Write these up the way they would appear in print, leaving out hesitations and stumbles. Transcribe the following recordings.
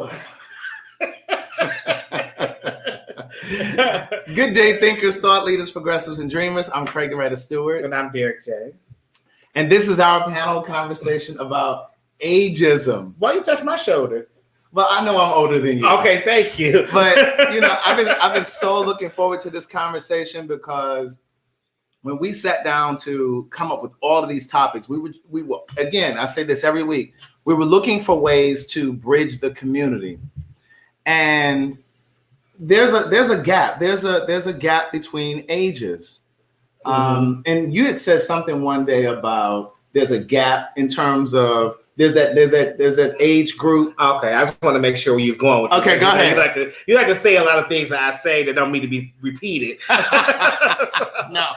Woo! Good day, thinkers, thought leaders, progressives, and dreamers. I'm Craig Loretta Stewart. And I'm Derek J. And this is our panel conversation about ageism. Why you touch my shoulder? Well, I know I'm older than you. Okay, thank you. But, you know, I've been so looking forward to this conversation because when we sat down to come up with all of these topics, we were, again, I say this every week, we were looking for ways to bridge the community. And there's a gap. There's a gap between ages. And you had said something one day about there's a gap in terms of there's that age group. Okay, I just want to make sure where you're going with Okay, go ahead. You like to say a lot of things that I say that don't need to be repeated. No.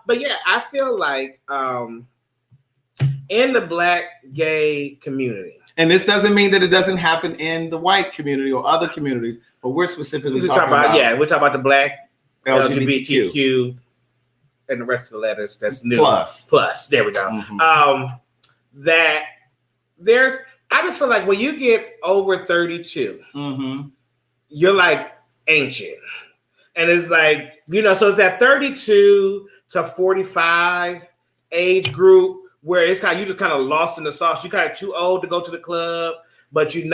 But yeah, I feel like in the Black gay community. And this doesn't mean that it doesn't happen in the white community or other communities, but we're specifically talking about we're talking about the Black LGBTQ and the rest of the letters. That's new. Plus. There we go. Mm-hmm. That I just feel like when you get over 32, you're like ancient. And it's like, you know, so it's that 32 to 45 age group where it's kind of, you just kind of lost in the sauce. You're kind of too old to go to the club, but you're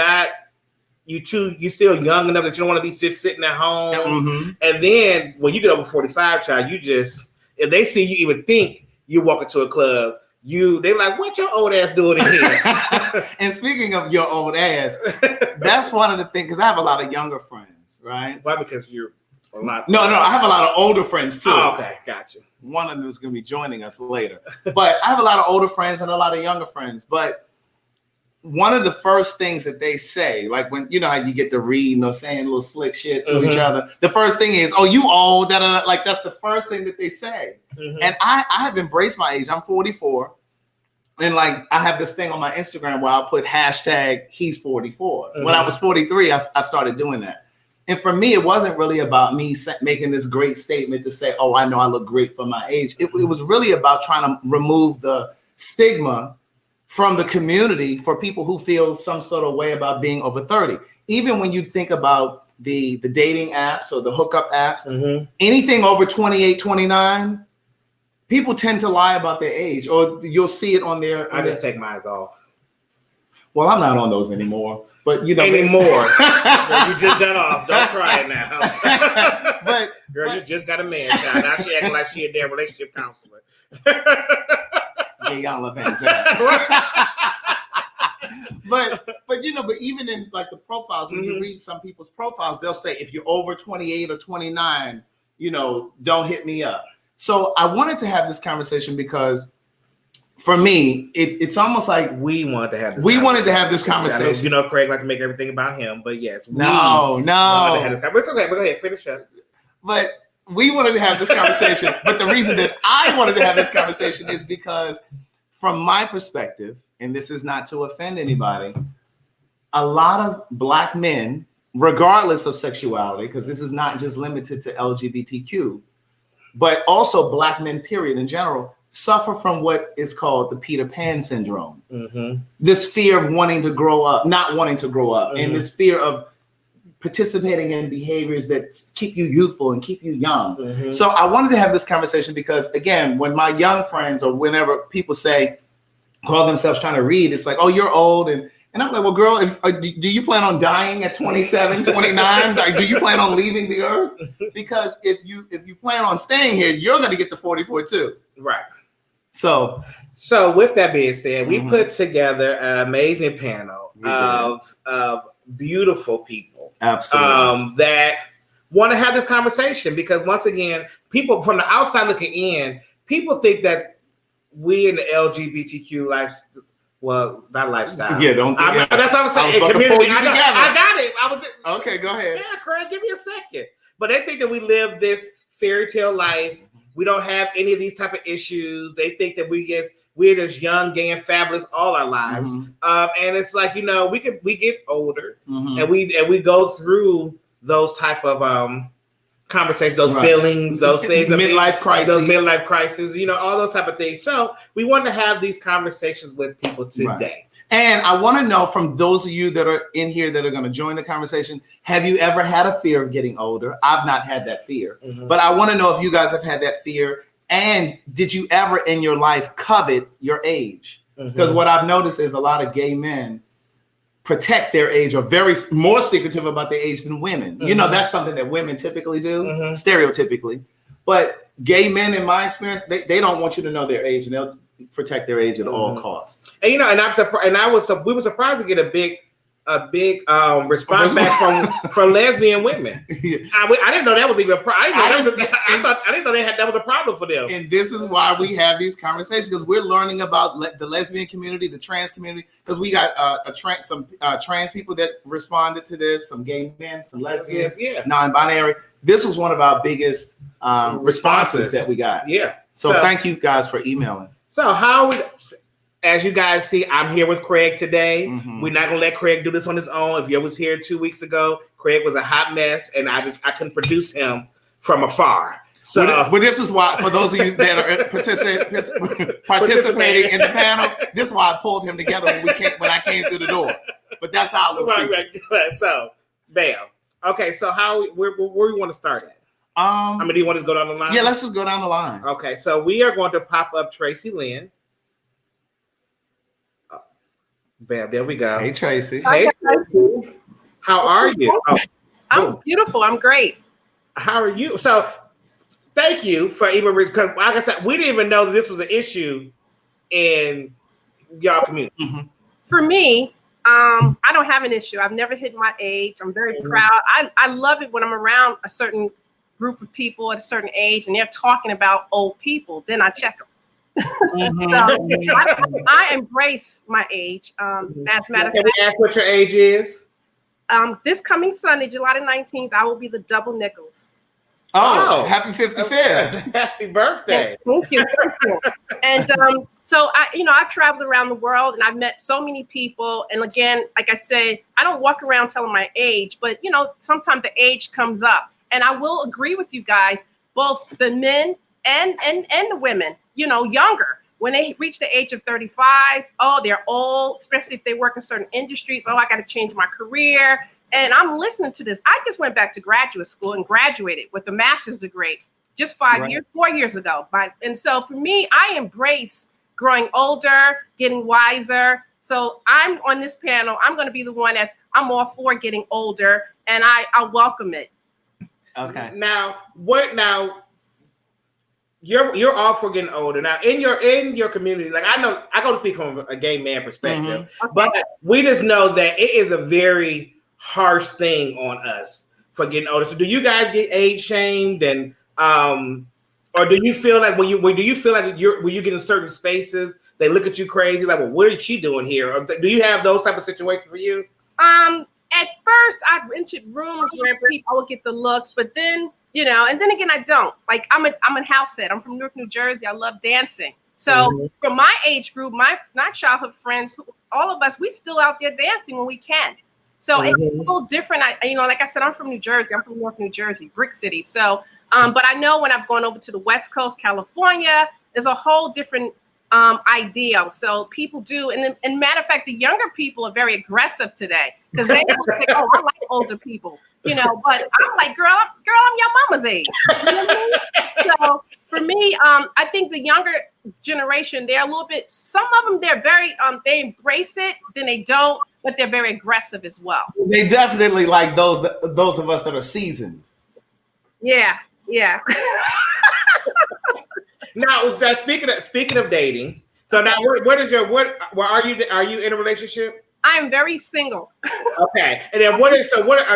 still young enough that you don't want to be just sitting at home. Mm-hmm. And then when you get over 45, child, if they see you even think you walk into a club, they're like, what your old ass doing in here? And speaking of your old ass, that's one of the things, because I have a lot of younger friends, right? Why? Because you're a lot. No, I have a lot of older friends too. Oh, okay, gotcha. One of them is going to be joining us later. But I have a lot of older friends and a lot of younger friends. But one of the first things that they say, like when, you know how you get to read, saying little slick shit to each other. The first thing is, oh, you old, da-da-da. Like that's the first thing that they say. Mm-hmm. And I have embraced my age. I'm 44. And like, I have this thing on my Instagram where I'll put hashtag he's 44. Mm-hmm. When I was 43, I started doing that. And for me, it wasn't really about me making this great statement to say, oh, I know I look great for my age. It was really about trying to remove the stigma from the community for people who feel some sort of way about being over 30. Even when you think about the dating apps or the hookup apps, anything over 28, 29, people tend to lie about their age, or you'll see it on their... I just take mine off. Well, I'm not on those anymore, but you know... Anymore. Girl, you just got off. Don't try it now. You just got a man child. Now she acting like she a damn relationship counselor. Yeah, y'all love hands. But you know, but even in like the profiles, when you read some people's profiles, they'll say if you're over 28 or 29, you know, don't hit me up. So I wanted to have this conversation because for me, it's almost like we wanted to have this conversation. You know, Craig like to make everything about him, but yes, no. It's okay, but go ahead, finish up. But we wanted to have this conversation, but the reason that I wanted to have this conversation is because from my perspective, and this is not to offend anybody, a lot of Black men, regardless of sexuality, because this is not just limited to LGBTQ, but also Black men, period, in general, suffer from what is called the Peter Pan syndrome. Mm-hmm. This fear of wanting to grow up, not wanting to grow up, and this fear of participating in behaviors that keep you youthful and keep you young. Mm-hmm. So I wanted to have this conversation because, again, when my young friends or whenever people call themselves trying to read, it's like, oh, you're old. And I'm like, well, girl, do you plan on dying at 27, 29? Like, do you plan on leaving the earth? Because if you plan on staying here, you're going to get to 44 too. Right. So with that being said, we put together an amazing panel of beautiful people. Absolutely. That want to have this conversation because once again, people from the outside looking in, people think that we in the LGBTQ not lifestyle. Yeah, don't. That's what I'm saying. Community. I got it. I was just, okay. Go ahead. Yeah, Craig, give me a second. But they think that we live this fairy tale life. We don't have any of these type of issues. They think that we're just young, gay, and fabulous all our lives. And it's like, you know, we get older and we go through those type of conversations, those feelings, those things, midlife crisis, those midlife crises, all those type of things. So we want to have these conversations with people today. Right. And I want to know from those of you that are in here that are going to join the conversation, have you ever had a fear of getting older? I've not had that fear, but I want to know if you guys have had that fear. And did you ever in your life covet your age? Because what I've noticed is a lot of gay men protect their age, or very more secretive about their age than women. That's something that women typically do, stereotypically. But gay men, in my experience, they don't want you to know their age, and they'll protect their age at all costs. And and I'm surprised, and we were surprised to get a big response back from lesbian women. I didn't know that was even a problem. I didn't know that was a problem for them. And this is why we have these conversations, because we're learning about the lesbian community, the trans community, because we got some trans people that responded to this, some gay men, some lesbians, non-binary. This was one of our biggest responses that we got. Yeah. So thank you guys for emailing. So as you guys see, I'm here with Craig today. We're not gonna let Craig do this on his own. If you was here 2 weeks ago, Craig was a hot mess, and I couldn't produce him from afar. So, but this is why, for those of you that are participating in the panel, this is why I pulled him together when I came through the door. But that's how we'll see. So, bam. Okay, so where we want to start at? Do you want to go down the line? Yeah, let's just go down the line. Okay, so we are going to pop up Tracy Lynn. Bam, there we go. Hey, Tracy. Hey, Tracy. How are you? I'm beautiful. I'm great. How are you? So, thank you for even, because like I said, we didn't even know that this was an issue in y'all community. For me, I don't have an issue. I've never hit my age. I'm very proud. I love it when I'm around a certain group of people at a certain age and they're talking about old people. Then I check them. So I embrace my age. As a matter of fact, can we ask what your age is? This coming Sunday, July the 19th, I will be the double nickels. Oh, happy 55th. Happy birthday. Thank you. And so I've traveled around the world and I've met so many people. And again, like I said, I don't walk around telling my age, but sometimes the age comes up. And I will agree with you guys, both the men and the women, younger. When they reach the age of 35, they're old, especially if they work in certain industries. I got to change my career. And I'm listening to this. I just went back to graduate school and graduated with a master's degree just 4 years ago. And so for me, I embrace growing older, getting wiser. So I'm on this panel. I'm going to be the one I'm all for getting older, and I welcome it. Okay. Now, you're all for getting older. Now, in your community, like I know, I go to speak from a gay man perspective, but we just know that it is a very harsh thing on us for getting older. So, do you guys get age shamed, and or do you feel like when you get in certain spaces, they look at you crazy, like, well, what is she doing here? Or do you have those type of situations for you? At first, I've entered rooms where people would get the looks, but then, and then again, I don't. Like, I'm a house set. I'm from Newark, New Jersey. I love dancing. So from my age group, my childhood friends, all of us, we still out there dancing when we can. So it's a little different. Like I said, I'm from New Jersey. I'm from Newark, New Jersey, Brick City. So, but I know when I've gone over to the West Coast, California, there's a whole different idea. So people do, and matter of fact, the younger people are very aggressive today because they say, "Oh, I like older people," But I'm like, girl, I'm your mama's age. You know what I mean? So for me, I think the younger generation, they're a little bit. Some of them, they're very, they embrace it, then they don't, but they're very aggressive as well. They definitely like those of us that are seasoned. Yeah. Now, speaking of dating, so now where are you in a relationship? I am very single. Okay, and then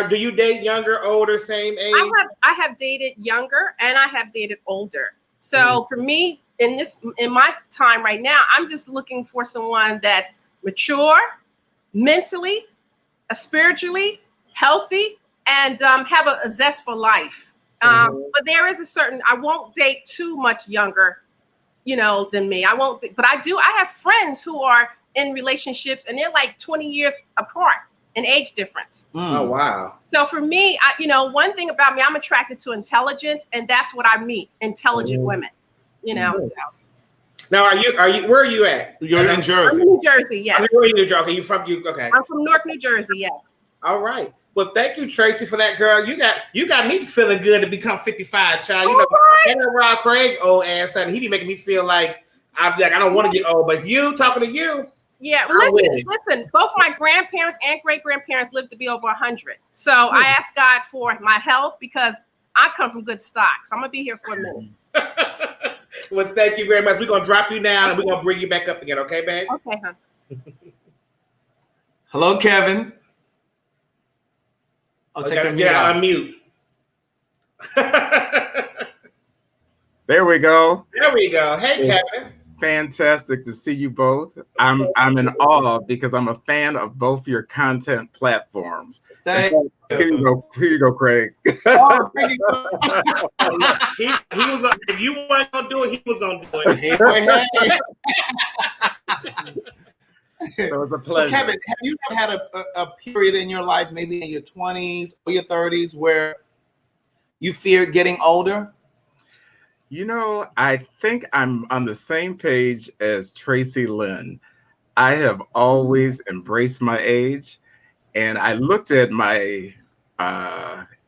do you date younger, older, same age? I have dated younger and I have dated older. So for me, in my time right now, I'm just looking for someone that's mature, mentally, spiritually, healthy, and have a zest for life. But there is I won't date too much younger, than me. I won't, but I have friends who are in relationships and they're like 20 years apart. an age difference. Oh, wow. So for me, one thing about me, I'm attracted to intelligence, and that's what I meet, intelligent women, so. Now, where are you at? You're in Jersey. I'm in New Jersey, yes. Where are you in New Jersey? Okay. I'm from Newark, New Jersey, yes. All right. Well, thank you, Tracy, for that, girl. You got me feeling good to become 55, child. Rob Craig, old ass, and he be making me feel like I don't want to get old. But talking to you. Yeah, listen. Both my grandparents and great grandparents lived to be over 100. So I asked God for my health because I come from good stock. So I'm gonna be here for a minute. Well, thank you very much. We're gonna drop you down and we're gonna bring you back up again, okay, babe? Okay, huh? Hello, Kevin. I'll take a mute. Unmute. There we go. Hey, Kevin. Fantastic to see you both. I'm in awe because I'm a fan of both your content platforms. Thank Here you go, Craig. Oh, he was. If you weren't gonna do it, he was gonna do it. It was a pleasure. So, Kevin, have you had a period in your life, maybe in your 20s or your 30s, where you feared getting older? I think I'm on the same page as Tracy Lynn. I have always embraced my age, and I looked at my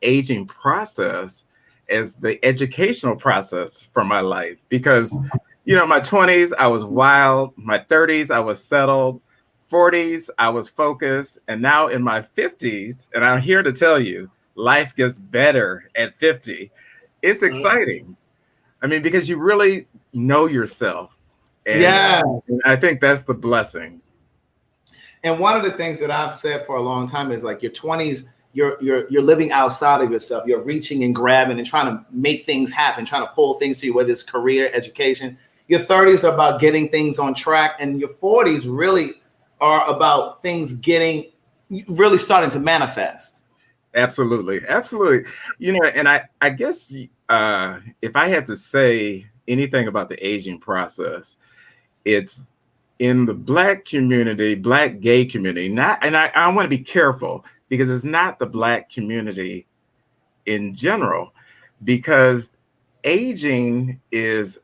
aging process as the educational process for my life because, my 20s, I was wild. My 30s, I was settled. 40s, I was focused. And now in my 50s, and I'm here to tell you, life gets better at 50. It's exciting. I mean, because you really know yourself. And I think that's the blessing. And one of the things that I've said for a long time is like your 20s, you're living outside of yourself. You're reaching and grabbing and trying to make things happen, trying to pull things to you, whether it's career, education. Your 30s are about getting things on track, and your 40s really are about things really starting to manifest. Absolutely. And I guess if I had to say anything about the aging process, it's in the Black community, Black gay community, I want to be careful because it's not the Black community in general, because aging is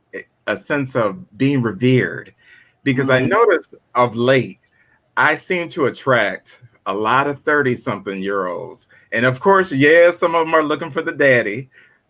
a sense of being revered. Because I noticed of late, I seem to attract a lot of 30-something-year-olds. And of course, some of them are looking for the daddy,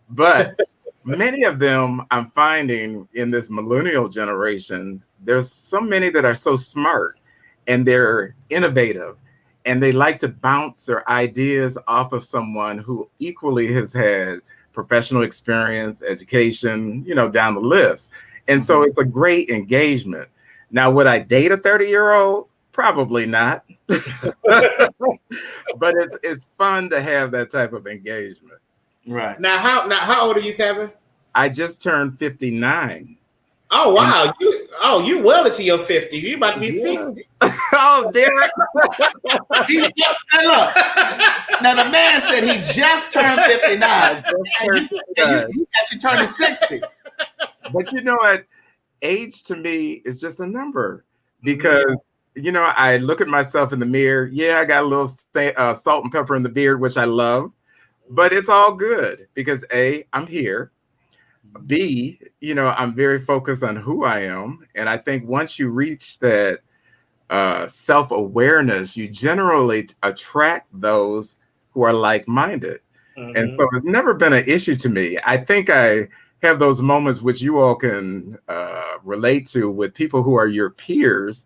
but many of them I'm finding in this millennial generation, there's so many that are so smart and they're innovative and they like to bounce their ideas off of someone who equally has had professional experience, education, down the list. And so it's a great engagement. Now, would I date a 30-year-old? Probably not. But it's fun to have that type of engagement. Right. Now how old are you, Kevin? I just turned 59. Oh wow. You well into your 50s. You about to be 60. Oh, Derek. Look. Now the man said he just turned 59. You actually turned 60. But you know what? Age to me is just a number because I look at myself in the mirror. Yeah, I got a little salt and pepper in the beard, which I love, but it's all good because A, I'm here. B, I'm very focused on who I am. And I think once you reach that self-awareness, you generally attract those who are like-minded. And so it's never been an issue to me. I think I have those moments which you all can relate to with people who are your peers.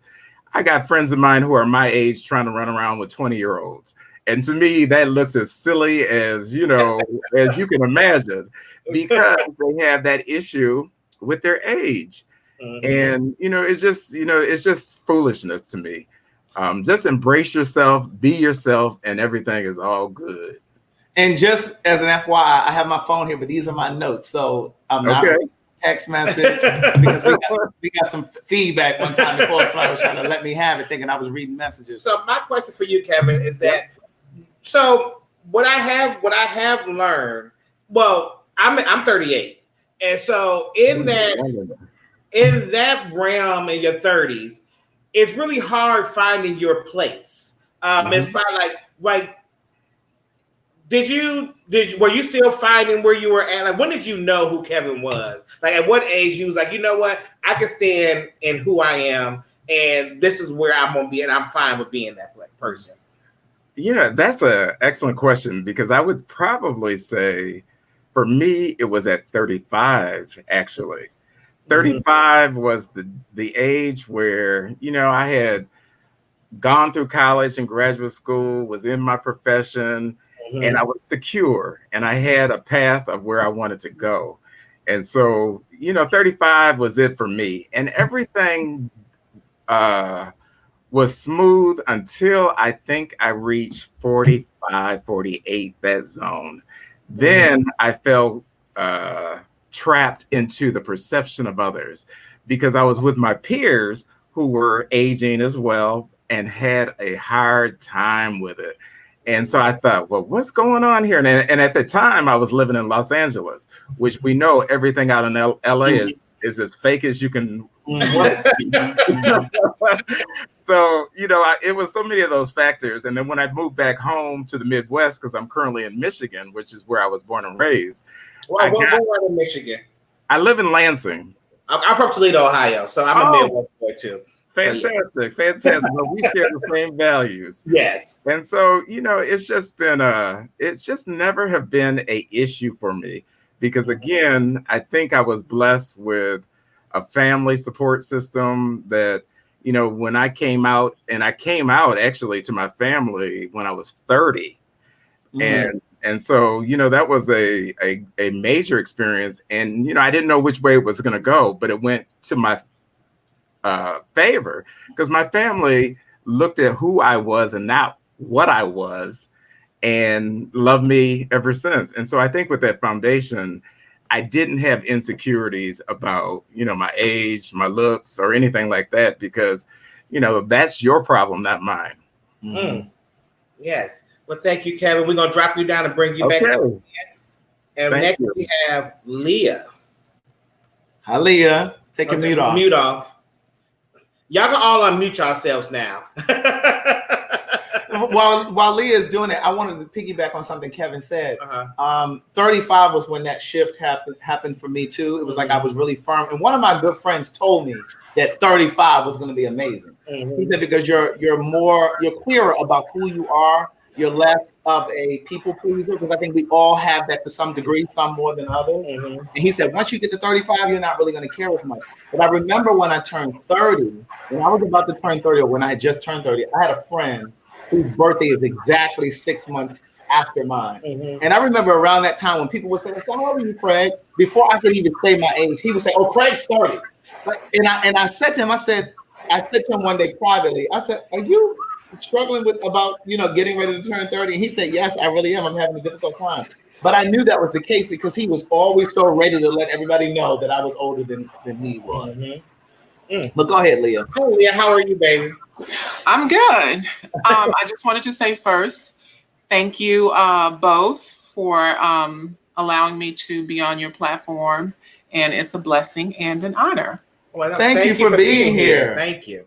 I got friends of mine who are my age trying to run around with 20-year-olds. And to me, that looks as silly as, as you can imagine, because they have that issue with their age. And, it's just foolishness to me. Just embrace yourself, be yourself, and everything is all good. And just as an FYI, I have my phone here, but these are my notes. So I'm not text message because we got some feedback one time before somebody was trying to let me have it, thinking I was reading messages. So my question for you, Kevin, is that so what I have learned. Well, I'm 38, and so in that realm in your 30s, it's really hard finding your place It's fine. Like, were you still finding where you were at? Like, when did you know who Kevin was? Like, at what age you was like, you know what, I can stand in who I am, and this is where I'm gonna be, and I'm fine with being that person. That's an excellent question, because I would probably say, for me, it was at 35. Actually, 35 was the age where I had gone through college and graduate school, was in my profession. And I was secure, and I had a path of where I wanted to go. And so, 35 was it for me. And everything was smooth until I think I reached 45, 48, that zone. Then I felt trapped into the perception of others, because I was with my peers who were aging as well and had a hard time with it. And so I thought, well, what's going on here? And at the time, I was living in Los Angeles, which we know everything out in LA is as fake as you can. So, it was so many of those factors. And then when I moved back home to the Midwest, because I'm currently in Michigan, which is where I was born and raised. Where in Michigan? I live in Lansing. I'm from Toledo, Ohio, so I'm a Midwest boy too. Fantastic. But we share the same values. Yes. And so, it's just been it's just never have been a issue for me, because again, I think I was blessed with a family support system that, when I came out, and I came out actually to my family when I was 30. And so, that was a major experience. And, I didn't know which way it was going to go, but it went to my favor, because my family looked at who I was and not what I was, and loved me ever since. And so I think with that foundation, I didn't have insecurities about, my age, my looks, or anything like that, because, that's your problem, not mine. Yes. Well, thank you, Kevin. We're going to drop you down and bring you back up. And next we have Leah. Hi, Leah. Take your mute off. Mute off. Y'all can all unmute yourselves now. While Leah's doing it, I wanted to piggyback on something Kevin said. 35 was when that shift happened for me too. It was like I was really firm. And one of my good friends told me that 35 was going to be amazing. He said, because you're clearer about who you are. You're less of a people pleaser, because I think we all have that to some degree, some more than others. And he said, once you get to 35, you're not really going to care as much. But I remember when I turned 30, when I was about to turn 30, or when I had just turned 30, I had a friend whose birthday is exactly 6 months after mine. And I remember around that time when people would say, so how old are you, Craig? Before I could even say my age, he would say, oh, Craig's 30. And I said to him, I said to him one day privately, I said, are you struggling about getting ready to turn 30? And he said, yes, I really am. I'm having a difficult time. But I knew that was the case, because he was always so ready to let everybody know that I was older than he was. But go ahead, Leah. Hey, Leah, how are you, baby? I'm good. I just wanted to say first, thank you both for allowing me to be on your platform, and it's a blessing and an honor. Well, thank you for being here. Thank you.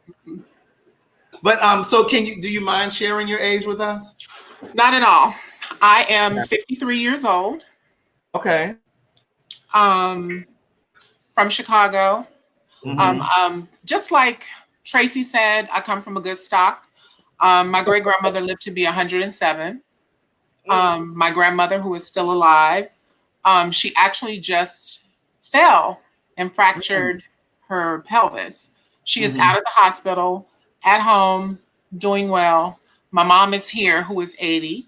But so do you mind sharing your age with us? Not at all. I am 53 years old. Okay. From Chicago. Just like Tracy said, I come from a good stock. My great grandmother lived to be 107. My grandmother, who is still alive, she actually just fell and fractured her pelvis. She is out of the hospital, at home, doing well. My mom is here, who is 80,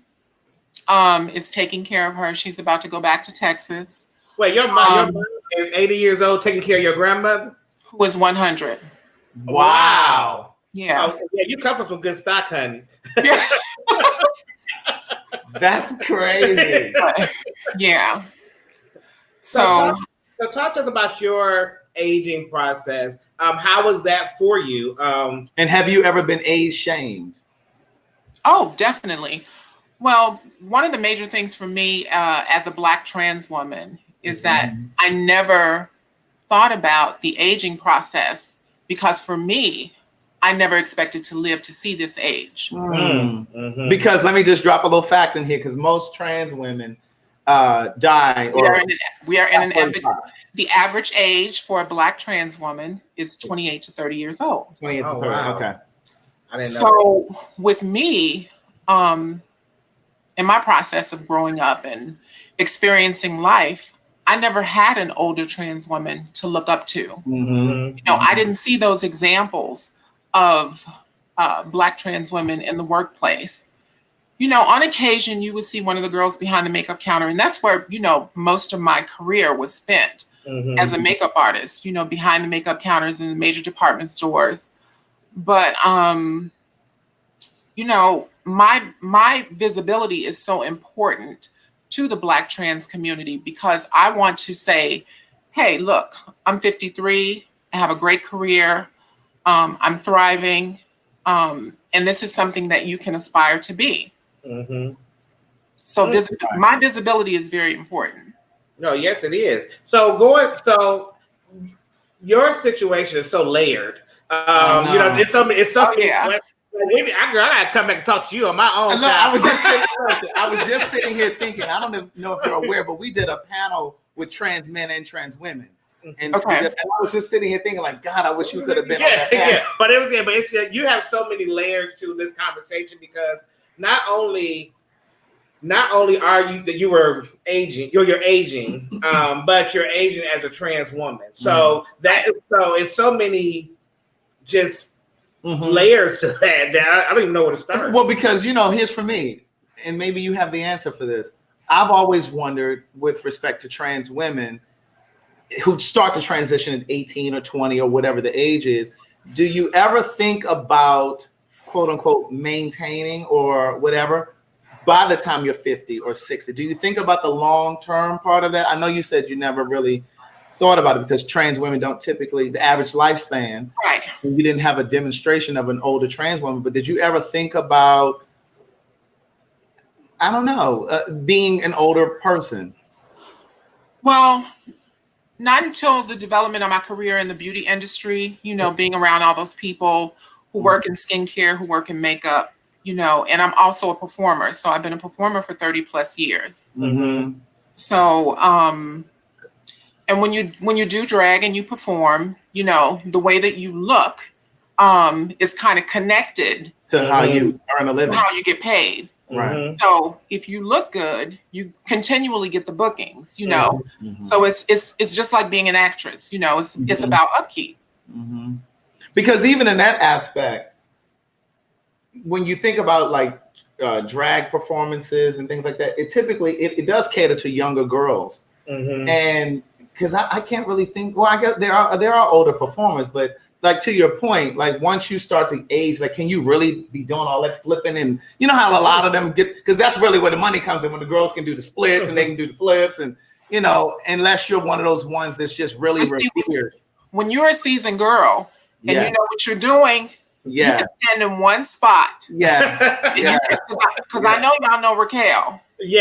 is taking care of her. She's about to go back to Texas. Wait, your mom is 80 years old, taking care of your grandmother? Who is 100. Wow. Yeah. Oh, yeah, you come from some good stock, honey. Yeah. That's crazy. Yeah. So talk to us about your aging process. How was that for you? And have you ever been age shamed? Oh, definitely. Well, one of the major things for me as a Black trans woman is that I never thought about the aging process, because for me, I never expected to live to see this age. Because let me just drop a little fact in here, because most trans women die. We are in an epic. The average age for a Black trans woman is 28 to 30 years old. 28 to 30. Wow. Okay. I didn't know So with me, in my process of growing up and experiencing life, I never had an older trans woman to look up to. You know, I didn't see those examples of Black trans women in the workplace. You know, on occasion, you would see one of the girls behind the makeup counter, and that's where, you know, most of my career was spent as a makeup artist, you know, behind the makeup counters in the major department stores. But, you know, my visibility is so important to the Black trans community, because I want to say, hey, look, I'm 53, I have a great career, I'm thriving, and this is something that you can aspire to be. So my visibility is very important. No, yes, it is. So your situation is so layered. You know, it's so many. I gotta come back and talk to you on my own. Look, I was just sitting here thinking. I don't know if you're aware, but we did a panel with trans men and trans women, and I was just sitting here thinking, like, God, I wish you could have been on that panel. Yeah, but it's you have so many layers to this conversation, because not only are you that you were aging, you're aging, but you're aging as a trans woman. So it's so many just layers to that I don't even know where to start. Well, because, you know, here's for me, and maybe you have the answer for this. I've always wondered, with respect to trans women who start to transition at 18 or 20 or whatever the age is, do you ever think about, quote unquote, maintaining or whatever by the time you're 50 or 60? Do you think about the long-term part of that? I know you said you never really thought about it, because trans women don't typically, the average lifespan, Right. You didn't have a demonstration of an older trans woman, but did you ever think about, I don't know, being an older person? Well, not until the development of my career in the beauty industry, you know, being around all those people who work in skincare, who work in makeup, you know, and I'm also a performer. So I've been a performer for 30 plus years. So, and when you do drag and you perform, you know, the way that you look is kind of connected to how you earn a living, how you get paid. Right. So if you look good, you continually get the bookings, you know. So it's just like being an actress, you know, it's about upkeep. Because even in that aspect, when you think about like drag performances and things like that, it typically it does cater to younger girls. And because I can't really think, well, I guess there are older performers, but like, to your point, like, once you start to age, like, can you really be doing all that flipping? And you know how a lot of them get, because that's really where the money comes in, when the girls can do the splits and they can do the flips, and, you know, unless you're one of those ones that's just really revered. When you're a seasoned girl and you know what you're doing, you can stand in one spot. Because I know y'all know Raquel. You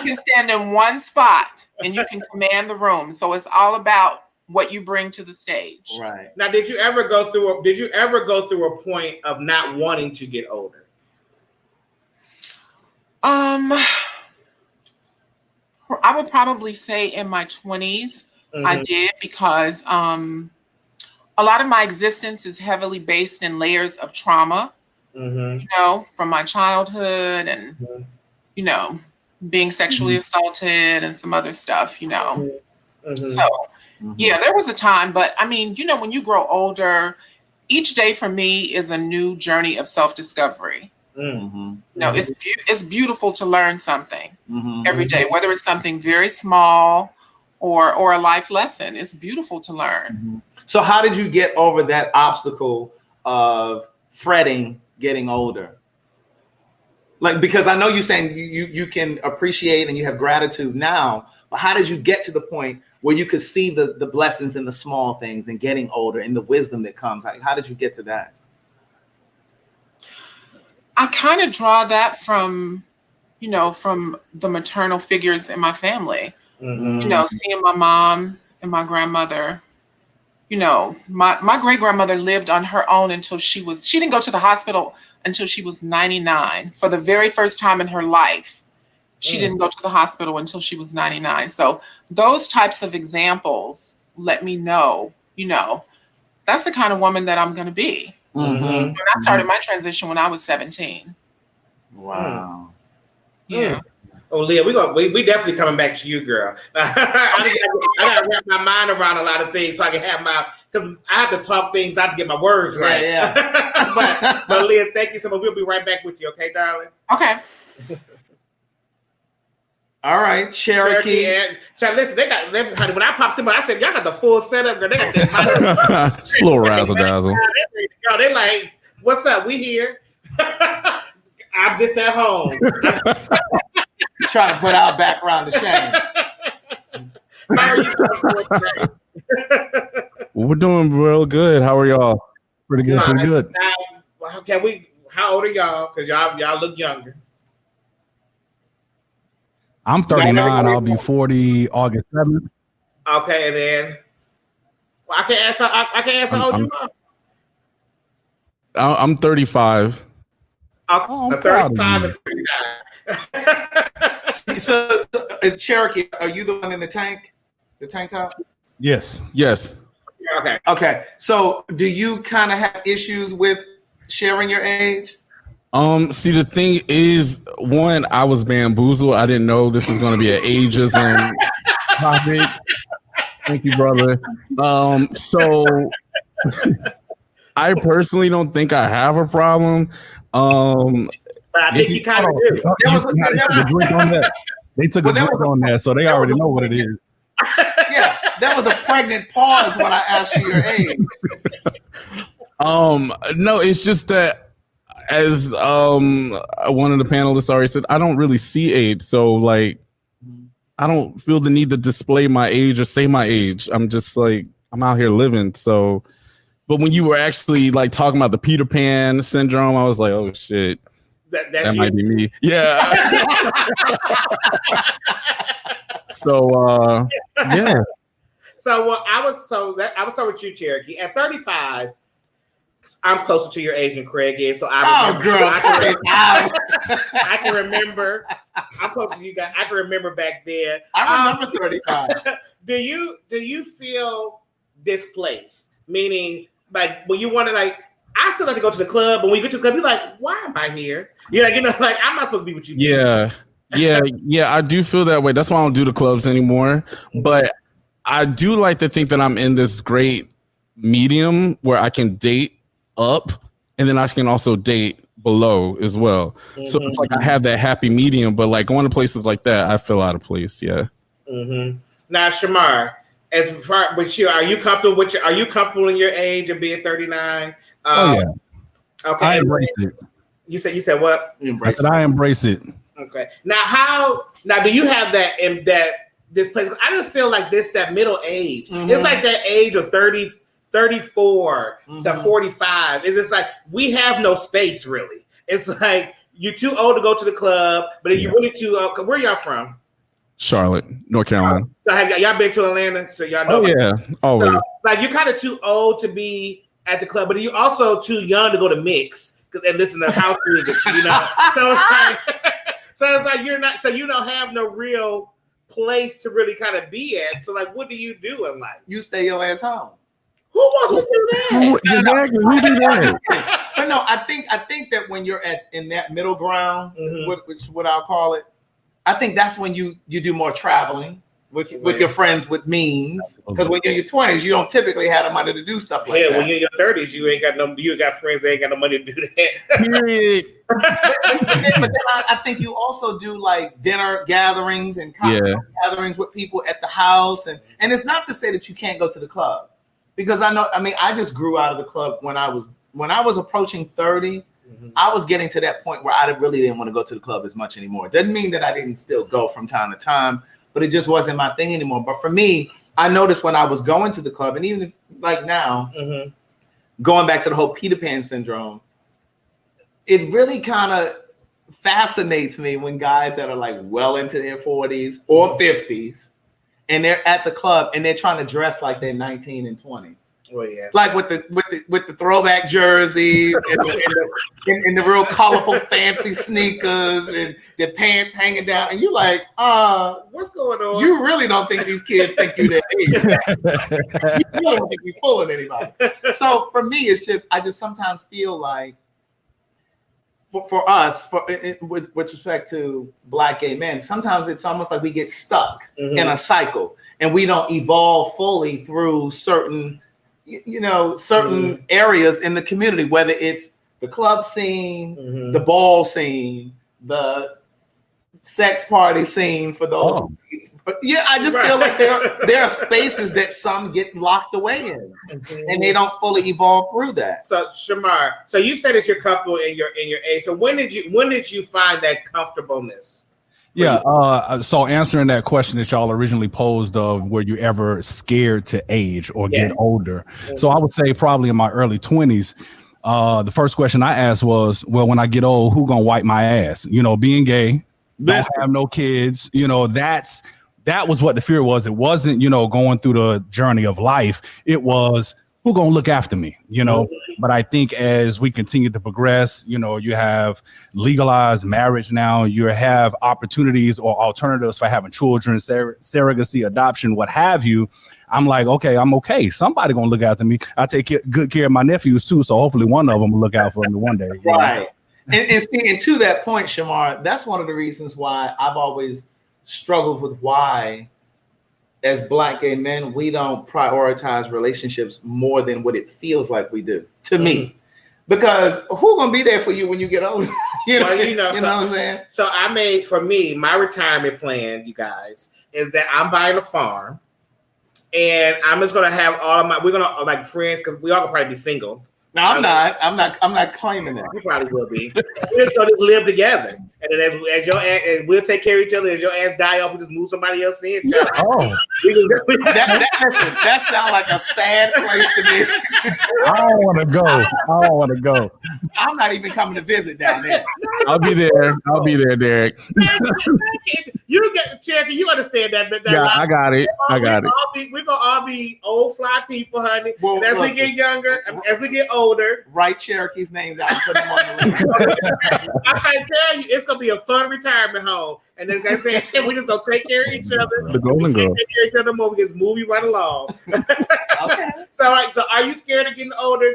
can stand in one spot and you can command the room. So it's all about what you bring to the stage. Right. Now, did you ever go through a point of not wanting to get older? I would probably say in my 20s, I did, because a lot of my existence is heavily based in layers of trauma, you know, from my childhood and, you know, being sexually assaulted and some other stuff, you know. So, yeah, there was a time, but I mean, you know, when you grow older, each day for me is a new journey of self-discovery. You know, it's beautiful to learn something every day, whether it's something very small or a life lesson. It's beautiful to learn. So how did you get over that obstacle of fretting getting older? Like, because I know you're saying you can appreciate and you have gratitude now, but how did you get to the point where you could see the blessings in the small things and getting older and the wisdom that comes? How did you get to that? I kind of draw that from, you know, from the maternal figures in my family. You know, seeing my mom and my grandmother, you know, my great grandmother lived on her own until she didn't go to the hospital until she was 99. For the very first time in her life, she didn't go to the hospital until she was 99. So those types of examples let me know, you know, that's the kind of woman that I'm going to be. Mm-hmm. When I started my transition when I was 17. Wow. Yeah. Oh, Leah, we definitely coming back to you, girl. I gotta wrap my mind around a lot of things so I can have because I have to talk things. I have to get my words right. Yeah. but Leah, thank you so much. We'll be right back with you, okay, darling? Okay. All right, Cherokee. So listen, honey, when I popped them, I said, y'all got the full setup, girl. They got this little razzle dazzle. They like, what's up? We here. I'm just at home. Trying to put our background to shame. How are you doing? We're doing real good. How are y'all? Pretty good. Pretty good. How old are y'all? Because y'all look younger. I'm 39. I'll be 40 August 7th. Okay, and then I can't ask how old you are. I'm 35. I'm 35 and 39. So is Cherokee, are you the one in the tank? The tank top? Yes. Okay. So do you kind of have issues with sharing your age? See, the thing is, one, I was bamboozled. I didn't know this was going to be an ageism topic. Thank you, brother. So I personally don't think I have a problem. But I think you kind of do. They took a drink on that, so they already know what it is. Yeah, that was a pregnant pause when I asked you your age. No, it's just that as one of the panelists already said, I don't really see age, so like I don't feel the need to display my age or say my age. I'm just like, I'm out here living. So, but when you were actually like talking about the Peter Pan syndrome, I was like, oh shit. That might be me. Yeah. So yeah. So I was talking with you, Cherokee. At 35, I'm closer to your age than Craig is. So I can remember. I'm closer to you guys. I can remember back then. I remember 35. Do you feel displaced? Meaning, like when you want to like. I still like to go to the club, but when you get to the club, you're like, why am I here? You're like, like, I'm not supposed to be with you. Yeah, I do feel that way. That's why I don't do the clubs anymore. But I do like to think that I'm in this great medium where I can date up and then I can also date below as well. Mm-hmm. So it's like I have that happy medium, but like going to places like that, I feel out of place. Yeah. Mm-hmm. Now, Shamar, as far with you, are you comfortable in your age of being 39? Oh yeah. Okay. I embrace it. You said what? I embrace it. Okay. Now do you have this place? I just feel like that middle age. Mm-hmm. It's like that age of 30, 34 to 45. It's just like we have no space really. It's like you're too old to go to the club, but you're really too where y'all from? Charlotte, North Carolina. So have y'all been to Atlanta? So y'all know. Oh yeah, always. So, like you're kind of too old to be at the club, but you're also too young to go to mix and listen to house music, you know. So it's like you're not. So you don't have no real place to really kind of be at. So like, what do you do in life? You stay your ass home. Who wants to do that? Exactly. Who do that? But no, I think that when you're in that middle ground, which is what I'll call it, I think that's when you do more traveling with your friends with means. Because when you're in your 20s, you don't typically have the money to do stuff like that. Yeah, when you're in your 30s, you got friends that ain't got no money to do that. Period. but then I think you also do like dinner gatherings and cocktail gatherings with people at the house, and it's not to say that you can't go to the club, because I just grew out of the club when I was approaching 30. I was getting to that point where I really didn't want to go to the club as much anymore. It doesn't mean that I didn't still go from time to time, but it just wasn't my thing anymore. But for me, I noticed when I was going to the club, and even if, like now, going back to the whole Peter Pan syndrome, it really kind of fascinates me when guys that are like well into their 40s or 50s, and they're at the club and they're trying to dress like they're 19 and 20. Well, yeah. Like with the throwback jerseys and the real colorful fancy sneakers and the pants hanging down, and you're like, what's going on? You really don't think these kids think you're their age. You really don't think you're fooling anybody. So for me, it's just I just sometimes feel like for us, with respect to Black gay men, sometimes it's almost like we get stuck in a cycle and we don't evolve fully through certain areas in the community, whether it's the club scene, the ball scene, the sex party scene for those. But yeah, I just feel like there are spaces that some get locked away in, and they don't fully evolve through that. So Shamar, so you said that you're comfortable in your age. So when did you find that comfortableness? Yeah. So answering that question that y'all originally posed of were you ever scared to age or get older? So I would say probably in my early 20s. The first question I asked was, well, when I get old, who gonna wipe my ass? Being gay, don't have no kids. That was what the fear was. It wasn't, going through the journey of life. It was who gonna look after me, But I think as we continue to progress, you have legalized marriage now. You have opportunities or alternatives for having children, surrogacy, adoption, what have you. I'm like, okay, I'm okay. Somebody gonna look after me. I take good care of my nephews too, so hopefully one of them will look out for me one day. Right. And to that point, Shamar, that's one of the reasons why I've always struggled with why, as Black gay men, we don't prioritize relationships more than what it feels like we do, to me. Because who gonna be there for you when you get older? You know what I'm saying? So for me, my retirement plan, you guys, is that I'm buying a farm, and I'm just gonna have we're gonna like friends, because we all gonna probably be single. No, I'm not claiming that. You probably will be. We're just gonna live together, and then as your ass, and we'll take care of each other. As your ass die off, we just move somebody else in. That sounds like a sad place to be. I don't want to go. I'm not even coming to visit down there. I'll be there, Derek. You get Cherokee. You understand that? Yeah, I got it. We're gonna all be old fly people, honey. Well, and as we get younger, as we get older, write Cherokee's names out and put them on the list. I can tell you, it's gonna be a fun retirement home. And as I said, we just gonna take care of each other. The Golden Girls. Take care of each other more. We just move you right along. Okay. So are you scared of getting older,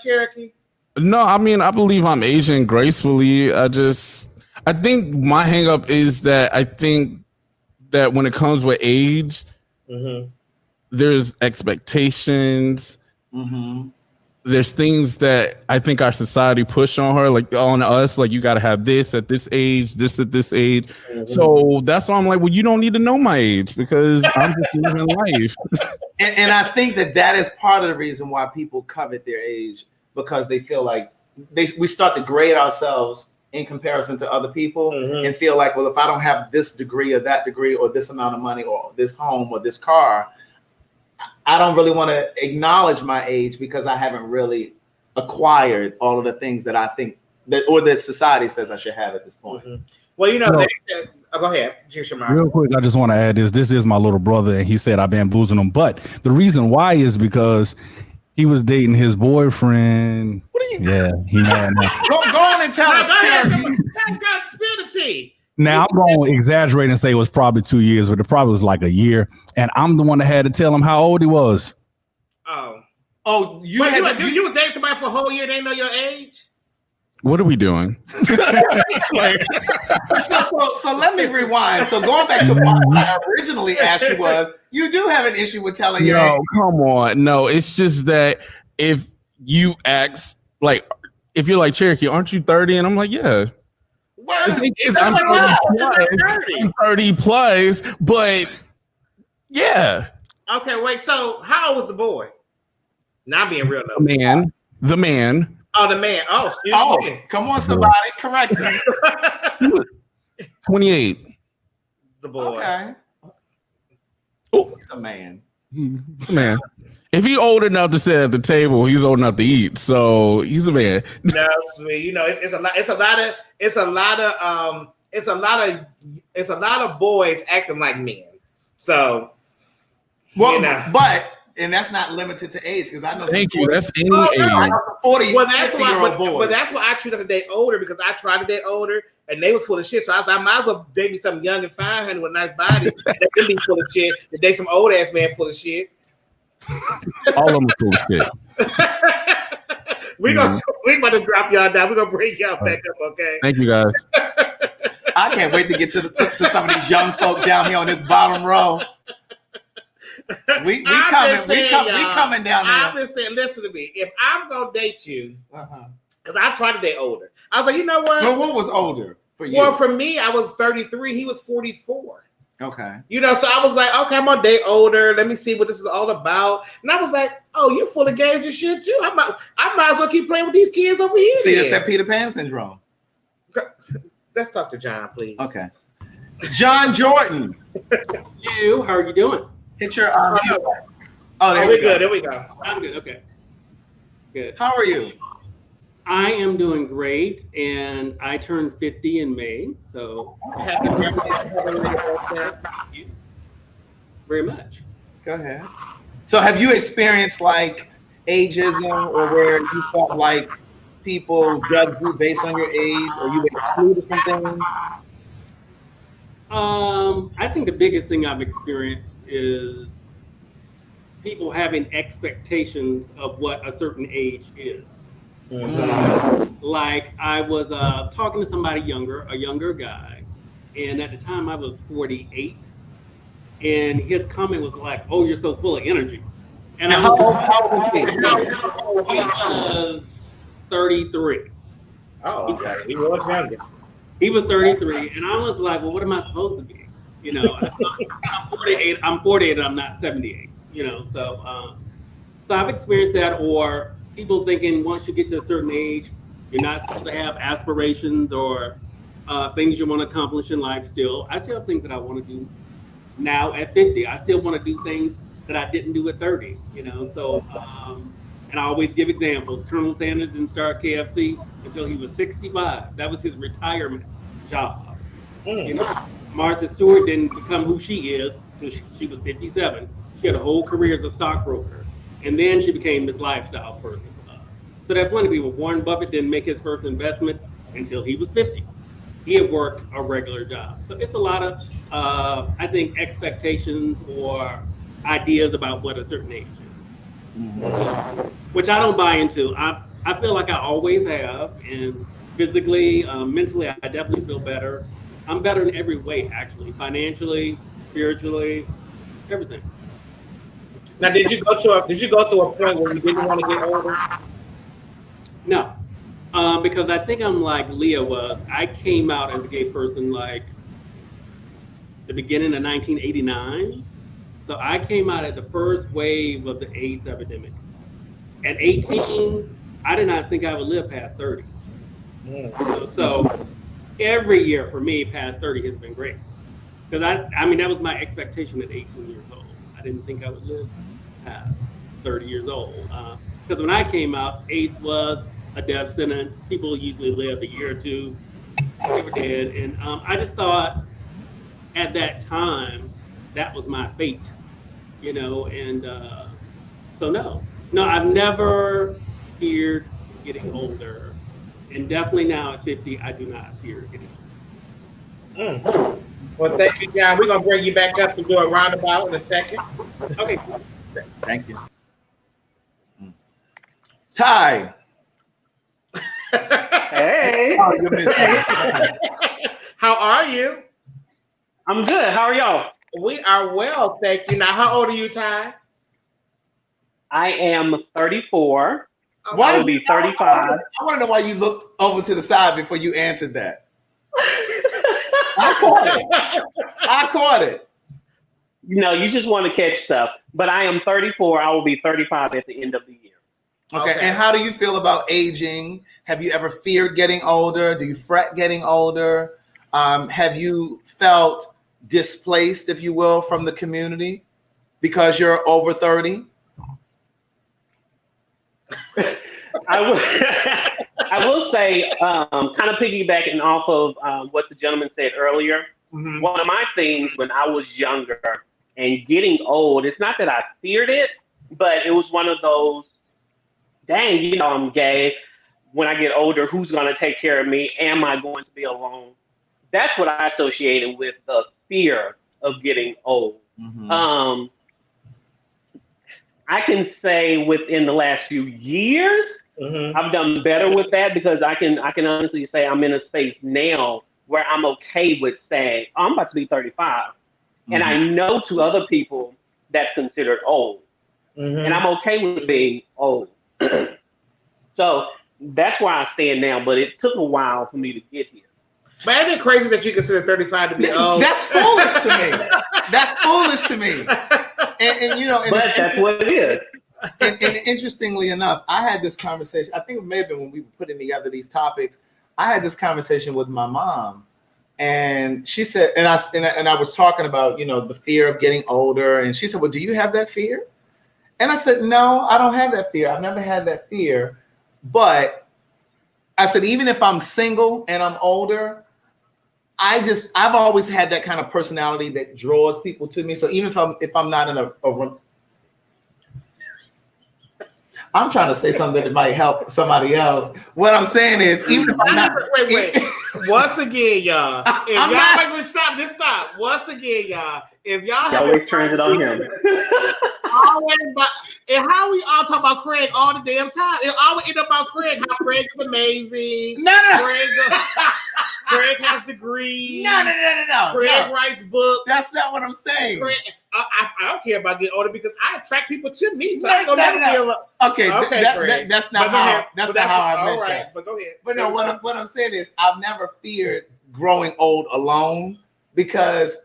Cherokee? No, I mean, I believe I'm aging gracefully. I think my hang up is that I think that when it comes with age, there's expectations. There's things that I think our society push on her, like on us, like you got to have this at this age, this at this age. So that's why I'm like, well, you don't need to know my age because I'm just living life. And I think that is part of the reason why people covet their age, because they feel like we start to grade ourselves in comparison to other people and feel like, well, if I don't have this degree or that degree or this amount of money or this home or this car, I don't really want to acknowledge my age because I haven't really acquired all of the things that I think that society says I should have at this point. Well, go ahead, Shamar. Real quick, I just want to add this is my little brother, and he said I bamboozled him. But the reason why is because he was dating his boyfriend. What are you? Yeah, he mad now. Go on and tell us, Cherokee. Spill the tea. Now I'm going to exaggerate and say it was probably 2 years, but it probably was like a year. And I'm the one that had to tell him how old he was. Oh, you were dating somebody for a whole year? They didn't know your age? What are we doing? So let me rewind. So going back to what I originally asked you was, you do have an issue with telling your age. Come on. No, it's just that if you ask, like, if you're like, Cherokee, aren't you 30? And I'm like, yeah. Well, I'm 30 plus, but yeah. Okay, wait. So how old was the boy? Not being real, though. The man. Oh, the man. Oh, come on, somebody, correct me. 28. The boy. Okay. Oh, the man. Man. If he's old enough to sit at the table, he's old enough to eat. So he's a man. No, sweet. It's a lot of boys acting like men. So, but and that's not limited to age because I know. Thank you. That's any I age. know some 40, Well, that's 50-year-old boys. But that's why I choose to date older because I tried to date older and they was full of shit. So I was like, I might as well date me something young and fine, honey, with a nice body. They can be full of shit. To date some old ass man full of shit. All of them are full of shit. We about to drop y'all down. We're gonna bring y'all back up, okay? Thank you, guys. I can't wait to get to some of these young folk down here on this bottom row. We coming down there. I've been saying, listen to me. If I'm gonna date you, because I tried to date older, I was like, you know what? Well, what was older for you? Well, for me, I was 33. He was 44. Okay. You know, so I was like, okay, I'm gonna date older. Let me see what this is all about. And I was like, oh, you're full of games and shit too. I might as well keep playing with these kids over here. See, that's that Peter Pan syndrome. Let's talk to John, please. Okay. John Jordan. You, how are you doing? Hit your there we go. There we go. I'm good. Okay. Good. How are you? I am doing great, and I turned 50 in May, so Happy birthday. thank you very much. Go ahead. So have you experienced like ageism or where you felt like people judge you based on your age or you excluded from things? I think the biggest thing I've experienced is people having expectations of what a certain age is. Like I was talking to somebody younger, a younger guy, and at the time I was 48, and his comment was like, "Oh, you're so full of energy." And how old he was 33. Oh, okay. He was younger. He was 33, and I was like, "Well, what am I supposed to be?" You know, I'm 48. I'm 48, and I'm not 78. You know, so I've experienced that, or people thinking once you get to a certain age, you're not supposed to have aspirations or things you want to accomplish in life still. I still have things that I want to do now at 50. I still want to do things that I didn't do at 30, you know? So, and I always give examples. Colonel Sanders didn't start KFC until he was 65. That was his retirement job. You know, Martha Stewart didn't become who she is until she was 57. She had a whole career as a stockbroker. And then she became this lifestyle person. So there are plenty of people. Warren Buffett didn't make his first investment until he was 50. He had worked a regular job. So it's a lot of, I think, expectations or ideas about what a certain age is, which I don't buy into. I feel like I always have, and physically, mentally, I definitely feel better. I'm better in every way, actually, financially, spiritually, everything. Now, did you go through a point where you didn't want to get older? No, because I think I'm like Leah was. I came out as a gay person like the beginning of 1989. So I came out at the first wave of the AIDS epidemic. At 18, I did not think I would live past 30. So every year for me past 30 has been great. Because I mean, that was my expectation at 18 years old. I didn't think I would live past 30 years old. Because when I came out, AIDS was a death sentence. People usually lived a year or two. They were dead. And I just thought at that time, that was my fate, you know? And so no, I've never feared getting older. And definitely now at 50, I do not fear getting older. Well, thank you, John. We're going to bring you back up and do a roundabout in a second. Okay. Thank you. Ty. Hey. Oh, you missed it. How are you? I'm good. How are y'all? We are well, thank you. Now, how old are you, Ty? I am 34. Why I will be 35. I want to know why you looked over to the side before you answered that. I caught it. You know, you just want to catch stuff. But I am 34. I will be 35 at the end of the year. Okay. And how do you feel about aging? Have you ever feared getting older? Do you fret getting older? Have you felt displaced, if you will, from the community because you're over 30? I will say, kind of piggybacking off of what the gentleman said earlier, one of my things when I was younger and getting old, it's not that I feared it, But it was one of those, dang, you know, I'm gay. When I get older, who's going to take care of me? Am I going to be alone? That's what I associated with the fear of getting old. Mm-hmm. I can say within the last few years, I've done better with that, because I can honestly say I'm in a space now where I'm okay with saying, oh, I'm about to be 35. And I know to other people that's considered old. And I'm okay with being old. So that's where I stand now. But it took a while for me to get here. But isn't it crazy that you consider 35 to be old? That's foolish to me. That's foolish to me. And you know, and but that's what it is. And interestingly enough, I had this conversation. I think it may have been when we were putting together these topics. I had this conversation with my mom, and she said, and I was talking about, you know, the fear of getting older, and she said, "Well, do you have that fear?" And I said, "No, I don't have that fear. I've never had that fear." But I said, even if I'm single and I'm older, I've always had that kind of personality that draws people to me. So even if I'm not in a I'm trying to say something that might help somebody else. What I'm saying is, even if I'm not, wait. Once again, y'all, if y'all make me stop. Once again, y'all, if y'all always turns it on him. And how we all talk about Craig all the damn time? It always end up about Craig. How Craig is amazing. No. Craig has degrees. No. Craig writes books. That's not what I'm saying. Craig, I don't care about getting older because I attract people to me. So I ain't gonna never feel Okay, that's not how I meant right, that. But go ahead. But no, what I'm saying is, I've never feared growing old alone because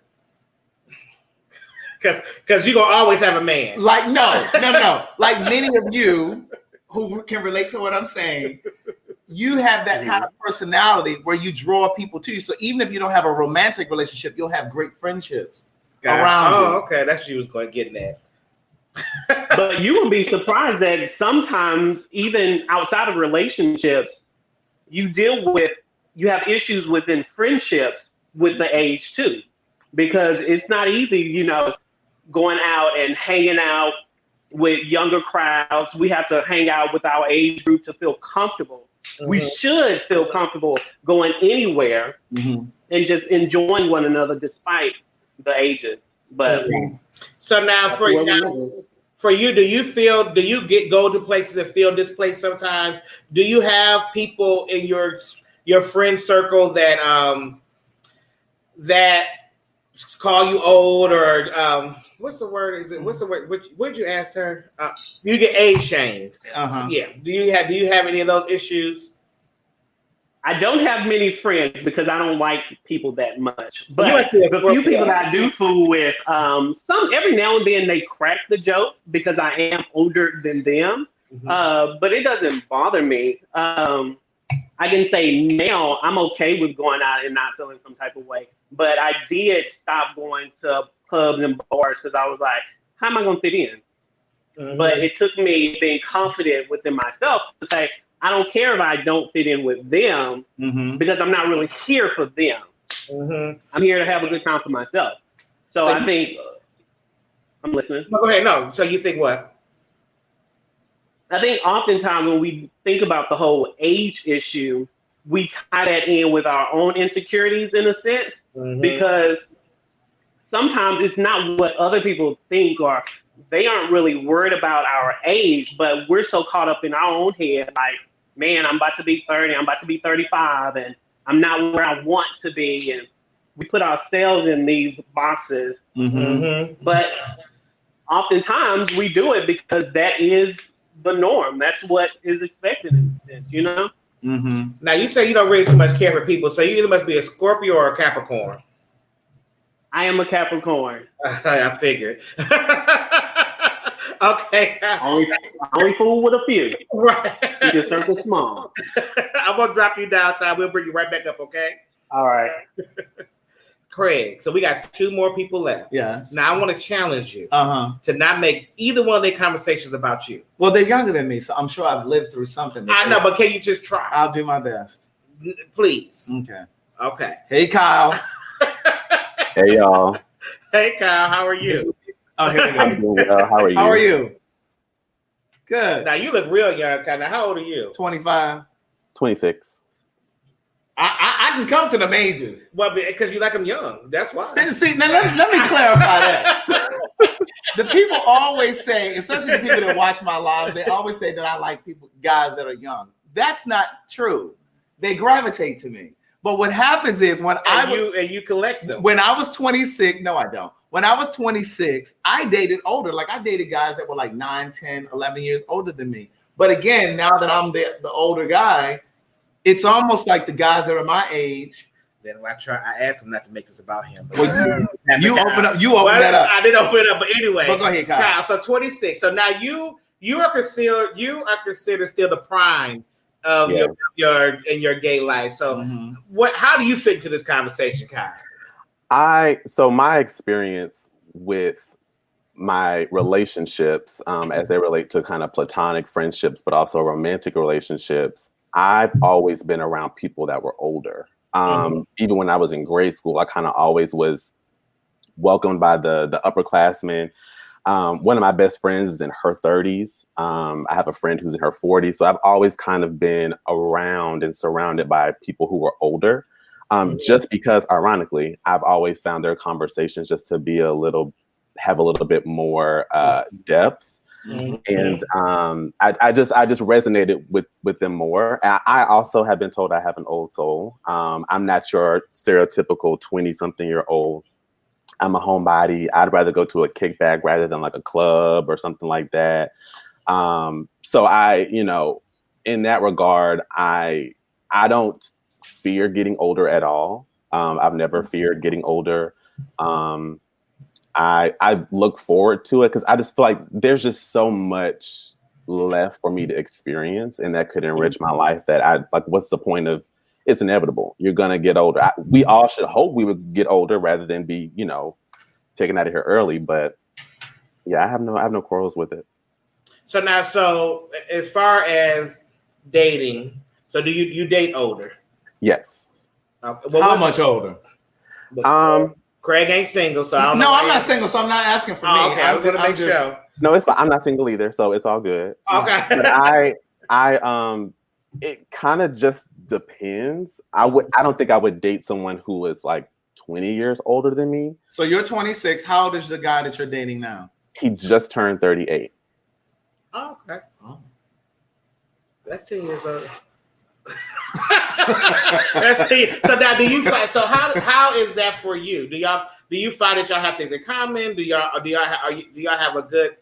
you're gonna always have a man. Like no. Like many of you who can relate to what I'm saying, you have that kind of personality where you draw people to you. So even if you don't have a romantic relationship, you'll have great friendships around you. Oh, okay. That's what you was going getting at. But you will be surprised that sometimes, even outside of relationships, you have issues within friendships with the age too, because it's not easy, you know, going out and hanging out with younger crowds. We have to hang out with our age group to feel comfortable. We should feel comfortable going anywhere and just enjoying one another despite the ages. But so now for you, do you go to places and feel displaced sometimes? Do you have people in your friend circle that call you old, or what's the word? What's the word? What'd you ask her? You get age shamed. Yeah. Do you have any of those issues? I don't have many friends because I don't like people that much. But the few people that I do fool with, some every now and then they crack the jokes because I am older than them. But it doesn't bother me. I can say now I'm okay with going out and not feeling some type of way. But I did stop going to clubs and bars because I was like, how am I going to fit in? But it took me being confident within myself to say, I don't care if I don't fit in with them because I'm not really here for them. I'm here to have a good time for myself. So I think, I'm listening. No, go ahead. No. So you think what? I think oftentimes when we think about the whole age issue, we tie that in with our own insecurities in a sense, because sometimes it's not what other people think, or they aren't really worried about our age, but we're so caught up in our own head, like, man, I'm about to be 30, I'm about to be 35, and I'm not where I want to be. And we put ourselves in these boxes. But oftentimes we do it because that is the norm. That's what is expected in a sense, you know? Now, you say you don't really too much care for people, so you either must be a Scorpio or a Capricorn. I am a Capricorn. I figured. Okay. Only fool with a few. Right. You can circle small. I'm going to drop you down, Ty. We'll bring you right back up, okay? All right. Craig, so we got 2 more people left. Yes. Now, I want to challenge you to not make either one of their conversations about you. Well, they're younger than me, so I'm sure I've lived through something. I know, but can you just try? I'll do my best. Please. Okay. Hey, Kyle. Hey, y'all. Hey, Kyle. How are you? Oh, here we go. I'm doing well. How are you? How are you? Good. Now you look real young, kind of. How old are you? 25. 26. I can come to them ages. Well, because you like them young. That's why. See, now let me clarify that. The people always say, especially the people that watch my lives, they always say that I like guys that are young. That's not true. They gravitate to me. But what happens is when you collect them. When I was 26, no, I don't. When I was 26, I dated older. Like I dated guys that were like 9, 10, 11 years older than me. But again, now that I'm the older guy, it's almost like the guys that are my age. Then I asked him not to make this about him. Well, you open that up. I didn't open it up, but anyway. But go ahead, Kyle. So 26. So now you are considered still the prime of your gay life. So how do you fit into this conversation, Kyle? So my experience with my relationships, as they relate to kind of platonic friendships, but also romantic relationships, I've always been around people that were older. Even when I was in grade school, I kind of always was welcomed by the upperclassmen. One of my best friends is in her 30s. I have a friend who's in her 40s. So I've always kind of been around and surrounded by people who were older. Just because, ironically, I've always found their conversations just to be have a little bit more depth. And I just resonated with them more. I also have been told I have an old soul. I'm not your stereotypical 20-something-year-old. I'm a homebody. I'd rather go to a kickback rather than like a club or something like that. So in that regard, I don't fear getting older at all. I've never feared getting older. I look forward to it because I just feel like there's just so much left for me to experience and that could enrich my life that what's the point of it's inevitable. You're going to get older. We all should hope we would get older rather than be, taken out of here early. But yeah, I have no quarrels with it. So now, as far as dating, so do you date older? Yes. How much older? Craig ain't single, so I don't know. No, I'm not single, so I'm not asking for me. Okay, I was gonna make sure. No, it's fine. I'm not single either, so it's all good. Okay. But it kind of just depends. I don't think I would date someone who is like 20 years older than me. So you're 26. How old is the guy that you're dating now? He just turned 38. Oh, okay. Oh. That's 10 years old. Let's see. So now, do you find? So how is that for you? Do you find that y'all have things in common? Do y'all have a good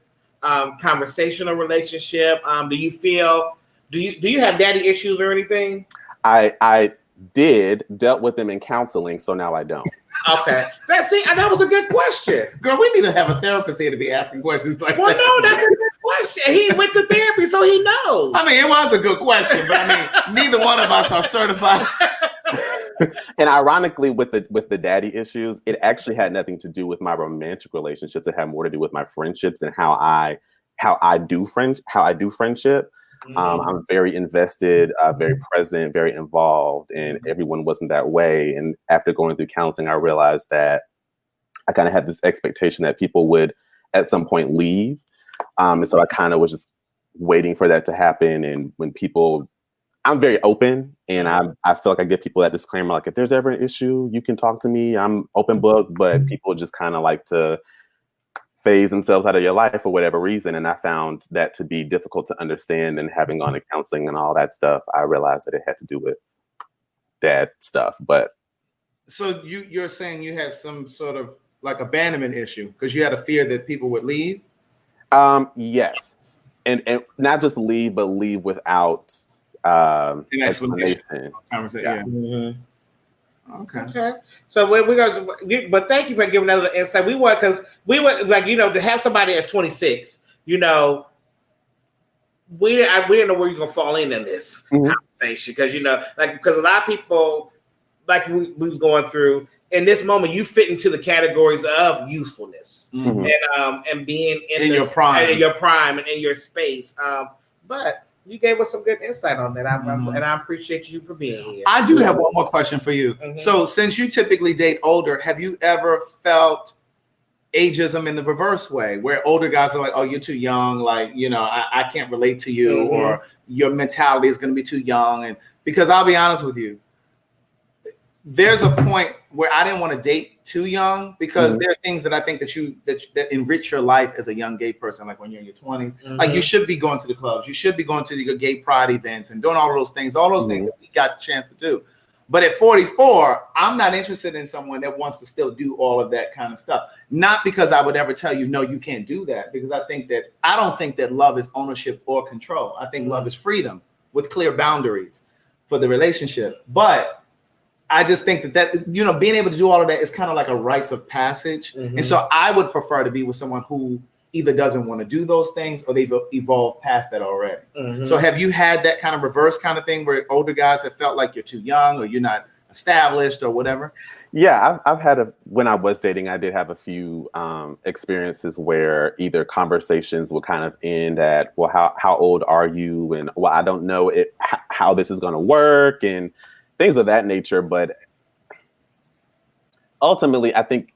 conversational relationship? Do you have daddy issues or anything? I dealt with them in counseling, so now I don't. Okay. That was a good question. Girl, we need to have a therapist here to be asking questions like that. Well, no, that's a good question. He went to therapy, so he knows. I mean, it was a good question, but I mean, neither one of us are certified. And ironically, with the daddy issues, it actually had nothing to do with my romantic relationships. It had more to do with my friendships and how I do friendship. I'm very invested, very present, very involved, and everyone wasn't that way. And after going through counseling, I realized that I kind of had this expectation that people would at some point leave. And so I kind of was just waiting for that to happen. And when I'm very open, and I feel like I give people that disclaimer, like if there's ever an issue, you can talk to me. I'm open book, but people just kind of like to phase themselves out of your life for whatever reason. And I found that to be difficult to understand. And having gone to counseling and all that stuff, I realized that it had to do with dad stuff. But so you're saying you had some sort of like abandonment issue because you had a fear that people would leave? Yes. And not just leave, but leave without explanation. Conversation. Yeah. Mm-hmm. Okay. So we're gonna, but thank you for giving another insight. We want to have somebody that's 26. We didn't know where you're gonna fall in this conversation because because a lot of people we was going through in this moment, you fit into the categories of youthfulness and being in your prime and in your space. But you gave us some good insight on that, and I appreciate you for being here. I do have one more question for you. So since you typically date older, have you ever felt ageism in the reverse way, where older guys are like, oh, you're too young, like, you know, I can't relate to you, or your mentality is going to be too young. And because I'll be honest with you, there's a point where I didn't want to date too young, because there are things that I think that enrich your life as a young gay person, like when you're in your 20s. Like, you should be going to the clubs, you should be going to your gay pride events and doing all those things that we got the chance to do. But at 44, I'm not interested in someone that wants to still do all of that kind of stuff. Not because I would ever tell you, no, you can't do that. Because I don't think that love is ownership or control. I think love is freedom with clear boundaries for the relationship. But I just think that, you know, being able to do all of that is kind of like a rites of passage. And so I would prefer to be with someone who either doesn't want to do those things or they've evolved past that already. So have you had that kind of reverse kind of thing where older guys have felt like you're too young or you're not established or whatever? Yeah, I've had when I was dating, I did have a few experiences where either conversations would kind of end at, well, how old are you? And, well, I don't know how this is going to work and things of that nature. But ultimately, I think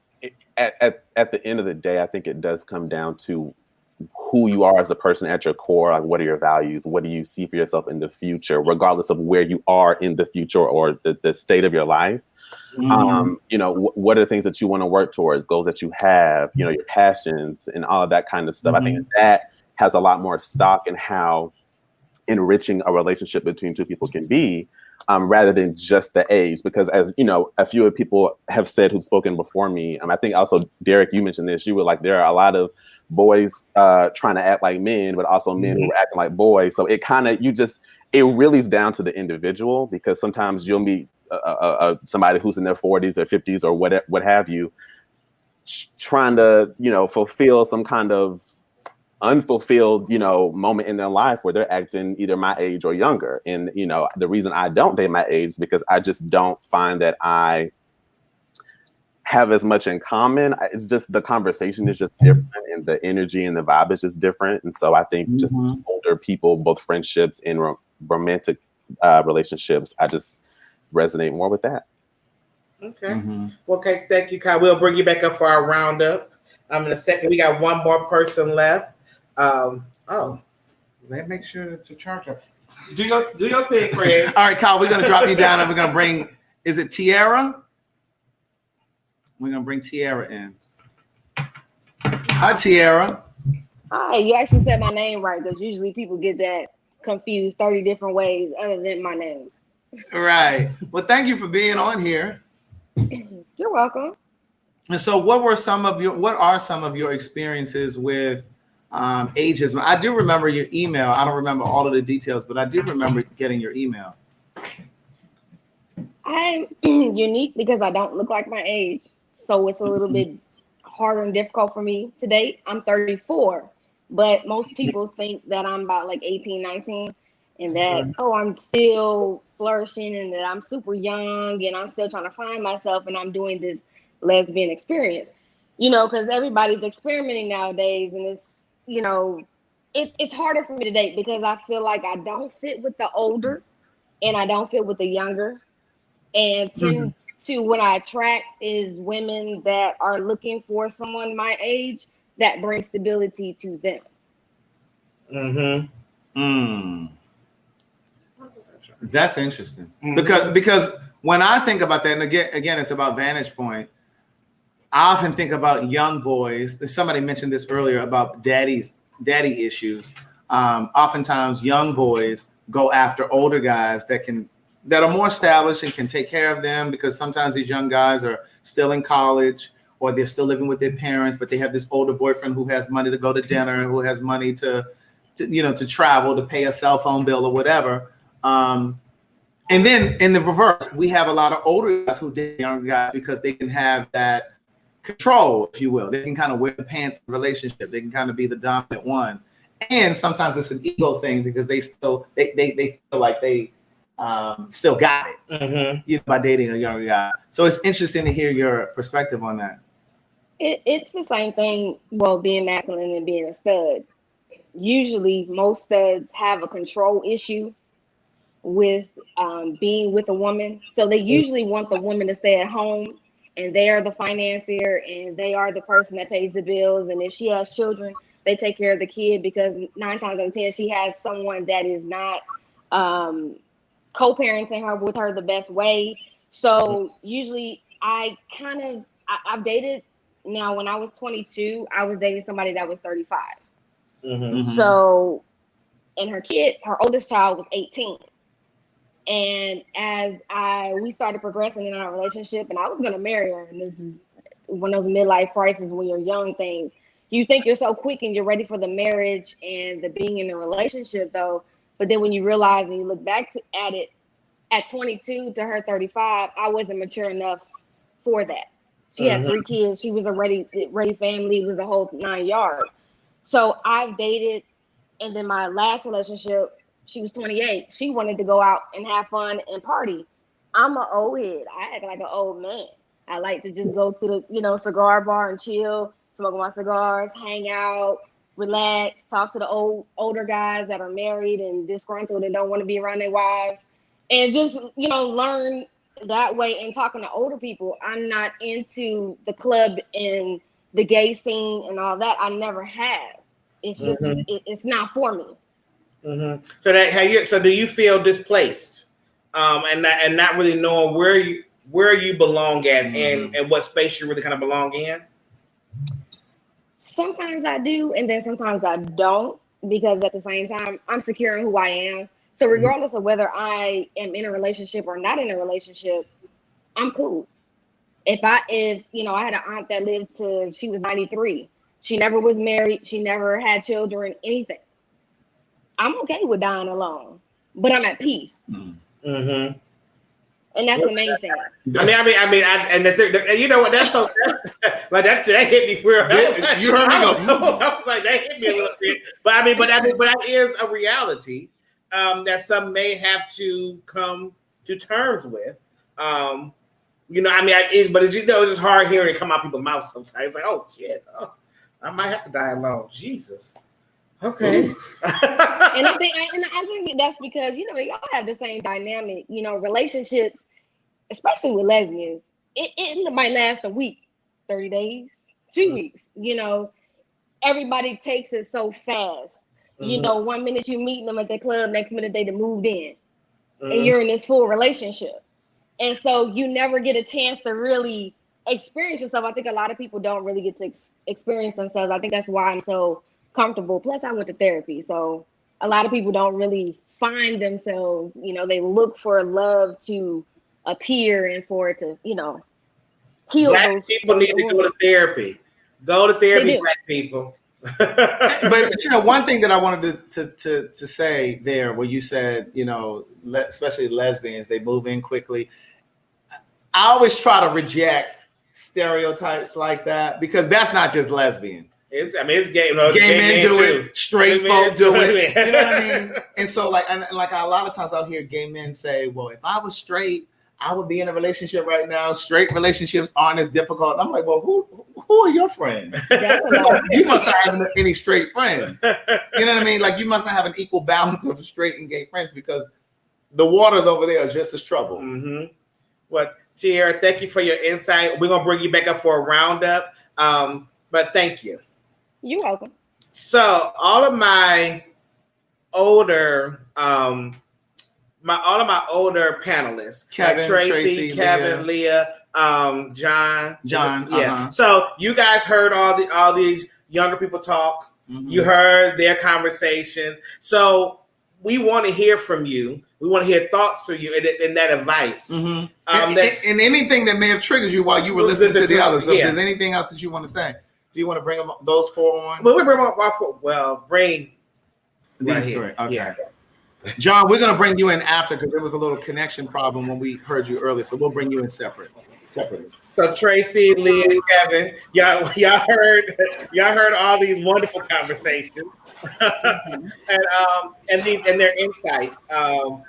at the end of the day, I think it does come down to who you are as a person at your core. Like, what are your values? What do you see for yourself in the future, regardless of where you are in the future or the state of your life? You know, what are the things that you want to work towards, goals that you have, you know, your passions and all of that kind of stuff. I think that has a lot more stock in how enriching a relationship between two people can be, rather than just the age. Because, as you know, a few people have said who've spoken before me, I think also, Derek, you mentioned this, you were like, there are a lot of boys trying to act like men, but also men who are acting like boys. So it kind of, it really is down to the individual, because sometimes you'll meet somebody who's in their 40s or 50s or what have you, trying to, you know, fulfill some kind of unfulfilled, you know, moment in their life where they're acting either my age or younger. And, you know, the reason I don't date my age is because I just don't find that I have as much in common. It's just the conversation is just different, and the energy and the vibe is just different. And so I think just older people, both friendships and romantic relationships, I just resonate more with that. Okay. Well, okay. Thank you, Kyle. We'll bring you back up for our roundup. In a second, we got one more person left. Let's make sure to charge up. Do your thing, Fred. All right, Kyle, we're going to drop you down and we're going to bring, is it Tiara? We're going to bring Tiara in. Hi, Tiara. Hi, you actually said my name right, because usually people get that confused 30 different ways other than my name. Right. Well, thank you for being on here. You're welcome. And so what are some of your experiences with ageism? I do remember your email. I don't remember all of the details, but I do remember getting your email. I'm unique because I don't look like my age. So it's a little bit harder and difficult for me to date. I'm 34, but most people think that I'm about like 18, 19, and that, I'm still flourishing and that I'm super young and I'm still trying to find myself and I'm doing this lesbian experience, you know, because everybody's experimenting nowadays, and it's, you know, it's harder for me to date because I feel like I don't fit with the older and I don't fit with the younger, and tend to what I attract is women that are looking for someone my age that brings stability to them. That's interesting. Because when I think about that, and again, it's about vantage point. I often think about young boys. Somebody mentioned this earlier about daddy issues. Oftentimes, young boys go after older guys that are more established and can take care of them, because sometimes these young guys are still in college or they're still living with their parents, but they have this older boyfriend who has money to go to dinner, who has money to travel, to pay a cell phone bill or whatever. And then in the reverse, we have a lot of older guys who date younger guys because they can have that control, if you will. They can kind of wear the pants in the relationship. They can kind of be the dominant one. And sometimes it's an ego thing because they feel like they still got it, by dating a younger guy. So it's interesting to hear your perspective on that. It's the same thing, well, being masculine and being a stud. Usually most studs have a control issue with being with a woman. So they usually want the woman to stay at home and they are the financier, and they are the person that pays the bills. And if she has children, they take care of the kid, because 9 times out of 10, she has someone that is not co-parenting her with her the best way. So usually I've dated, now when I was 22, I was dating somebody that was 35. So, and her oldest child was 18. And as we started progressing in our relationship, and I was going to marry her, and this is one of those midlife crises when you're young things. You think you're so quick and you're ready for the marriage and the being in a relationship, though. But then when you realize and you look back at it, at 22 to her 35, I wasn't mature enough for that. She had 3 kids. She was a ready family. It was a whole 9 yards. So I've dated, and then my last relationship, she was 28. She wanted to go out and have fun and party. I'm an old head. I act like an old man. I like to just go to the, cigar bar and chill, smoke my cigars, hang out, relax, talk to the older guys that are married and disgruntled and don't want to be around their wives, and just, learn that way. And talking to older people, I'm not into the club and the gay scene and all that. I never have. It's just, it's not for me. So do you feel displaced, and not really knowing where you belong at, and what space you really kind of belong in? Sometimes I do, and then sometimes I don't, because at the same time, I'm secure in who I am. So regardless of whether I am in a relationship or not in a relationship, I'm cool. If I had an aunt that lived till she was 93, she never was married, she never had children, anything. I'm okay with dying alone, but I'm at peace. And that's the main thing. And you know what? That's so like that hit me real. You heard me go. I was like, that hit me a little bit. But that is a reality that some may have to come to terms with. But as you know, it's just hard hearing it come out people's mouths sometimes. It's like, oh shit, I might have to die alone. Jesus. Okay. And I think that's because, y'all have the same dynamic, relationships, especially with lesbians. It might last a week, 30 days, 2 weeks, everybody takes it so fast. 1 minute you meet them at the club, next minute they done moved in, and you're in this full relationship. And so you never get a chance to really experience yourself. I think a lot of people don't really get to experience themselves. I think that's why I'm so comfortable. Plus I went to therapy, so a lot of people don't really find themselves. They look for love to appear and for it to heal. Black people need to go to therapy. Go to therapy, Black people. but one thing that I wanted to say there, where you said, especially lesbians, they move in quickly. I always try to reject stereotypes like that, because that's not just lesbians. It's gay. Gay men do it. Straight folk do it. You know what I mean? And so, a lot of times I'll hear gay men say, "Well, if I was straight, I would be in a relationship right now. Straight relationships aren't as difficult." I'm like, "Well, who are your friends? You must not have any straight friends. You know what I mean? Like, you must not have an equal balance of straight and gay friends, because the waters over there are just as troubled." Well, Tierra, thank you for your insight. We're gonna bring you back up for a roundup, but thank you. You're welcome. So all of my older panelists, Kevin, like Tracy, Kevin, Leah, John. Yeah. So you guys heard all these younger people talk. You heard their conversations. So we want to hear from you. We want to hear thoughts from you and that advice. And anything that may have triggered you while you were listening to the others. So if there's anything else that you want to say. Do you want to bring those 4 on? Well, we bring them up. Bring these 3. Okay. Yeah. John, we're going to bring you in after, because there was a little connection problem when we heard you earlier. So we'll bring you in separately. So Tracy, Leah, and Kevin, y'all heard all these wonderful conversations, and their insights on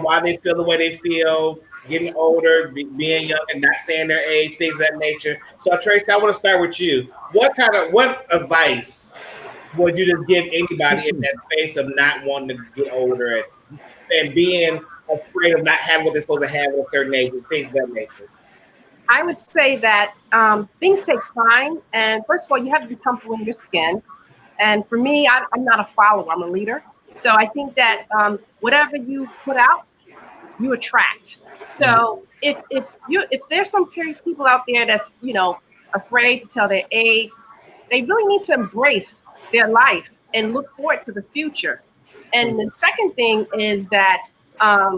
why they feel the way they feel, getting older, being young, and not saying their age, things of that nature. So Tracy, I want to start with you. What advice would you just give anybody in that space of not wanting to get older and being afraid of not having what they're supposed to have at a certain age, and things of that nature? I would say that things take time. And first of all, you have to be comfortable in your skin. And for me, I'm not a follower, I'm a leader. So I think that whatever you put out, you attract. So if there's some people out there that's, afraid to tell their age, they really need to embrace their life and look forward to the future. And the second thing is that I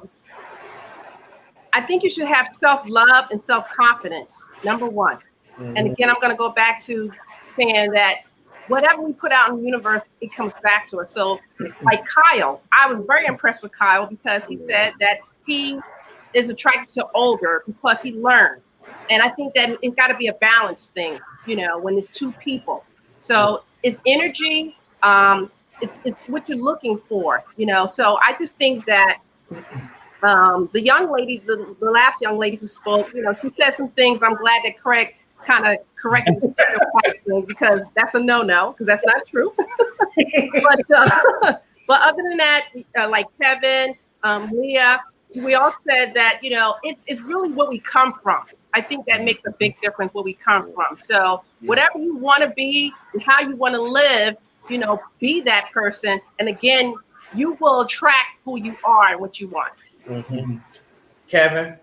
think you should have self-love and self-confidence, number one. Mm-hmm. And again, I'm going to go back to saying that whatever we put out in the universe, it comes back to us. So like Kyle, I was very impressed with Kyle because he said that he is attracted to older because he learned. And I think that it's got to be a balanced thing, when it's two people. So it's energy, it's what you're looking for, So I just think that the young lady, the last young lady who spoke, she said some things. I'm glad that Craig kind of corrected the stereotype thing because that's a no-no, because that's not true. But other than that, like Kevin, Leah, we all said that, it's really what we come from. I think that makes a big difference where we come from. So whatever you want to be and how you want to live, be that person. And again, you will attract who you are and what you want. Mm-hmm. Kevin?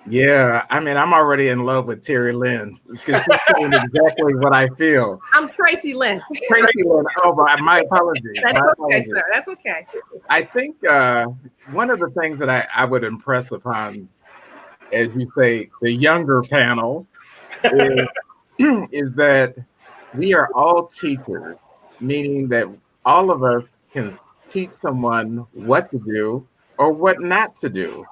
Yeah, I mean, I'm already in love with Terry Lynn because she's saying exactly what I feel. I'm Tracy Lynn. Tracy Lynn. Oh, my apologies. That's okay, sir. That's okay. I think one of the things that I would impress upon, as you say, the younger panel is that we are all teachers, meaning that all of us can teach someone what to do or what not to do.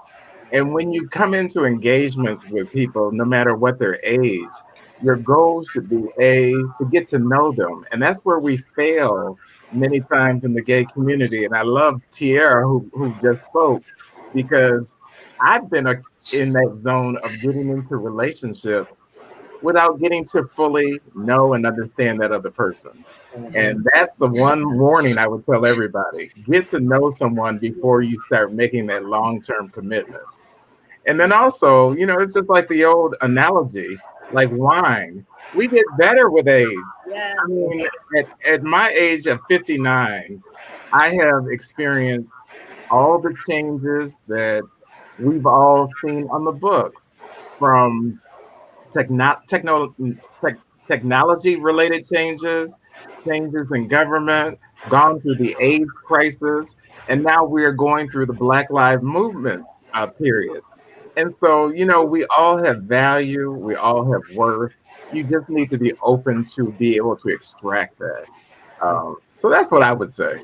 And when you come into engagements with people, no matter what their age, your goal should be to get to know them. And that's where we fail many times in the gay community. And I love Tierra who just spoke, because I've been in that zone of getting into relationships without getting to fully know and understand that other person. And that's the one warning I would tell everybody. Get to know someone before you start making that long-term commitment. And then also, it's just like the old analogy, like wine. We get better with age. Yeah. I mean, at my age of 59, I have experienced all the changes that we've all seen on the books, from technology-related changes in government, gone through the AIDS crisis, and now we're going through the Black Lives Movement period. And so, we all have value, we all have worth. You just need to be open to be able to extract that. So that's what I would say.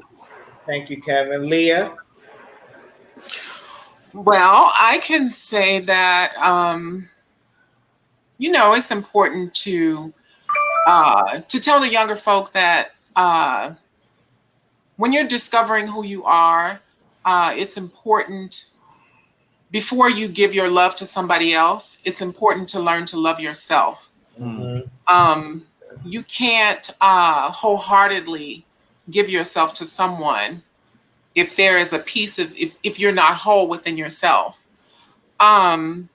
Thank you, Kevin. Leah? Well, I can say that, it's important to tell the younger folk that when you're discovering who you are, it's important, before you give your love to somebody else, it's important to learn to love yourself. Mm-hmm. You can't wholeheartedly give yourself to someone if there is a piece of, if you're not whole within yourself. I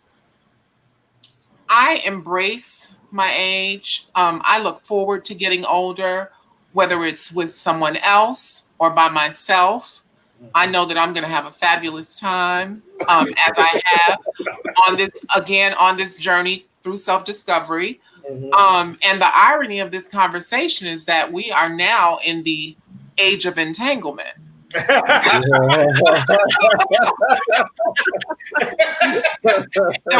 embrace my age. I look forward to getting older, whether it's with someone else or by myself. I know that I'm going to have a fabulous time, as I have on this journey through self-discovery. Mm-hmm. And the irony of this conversation is that we are now in the age of entanglement. And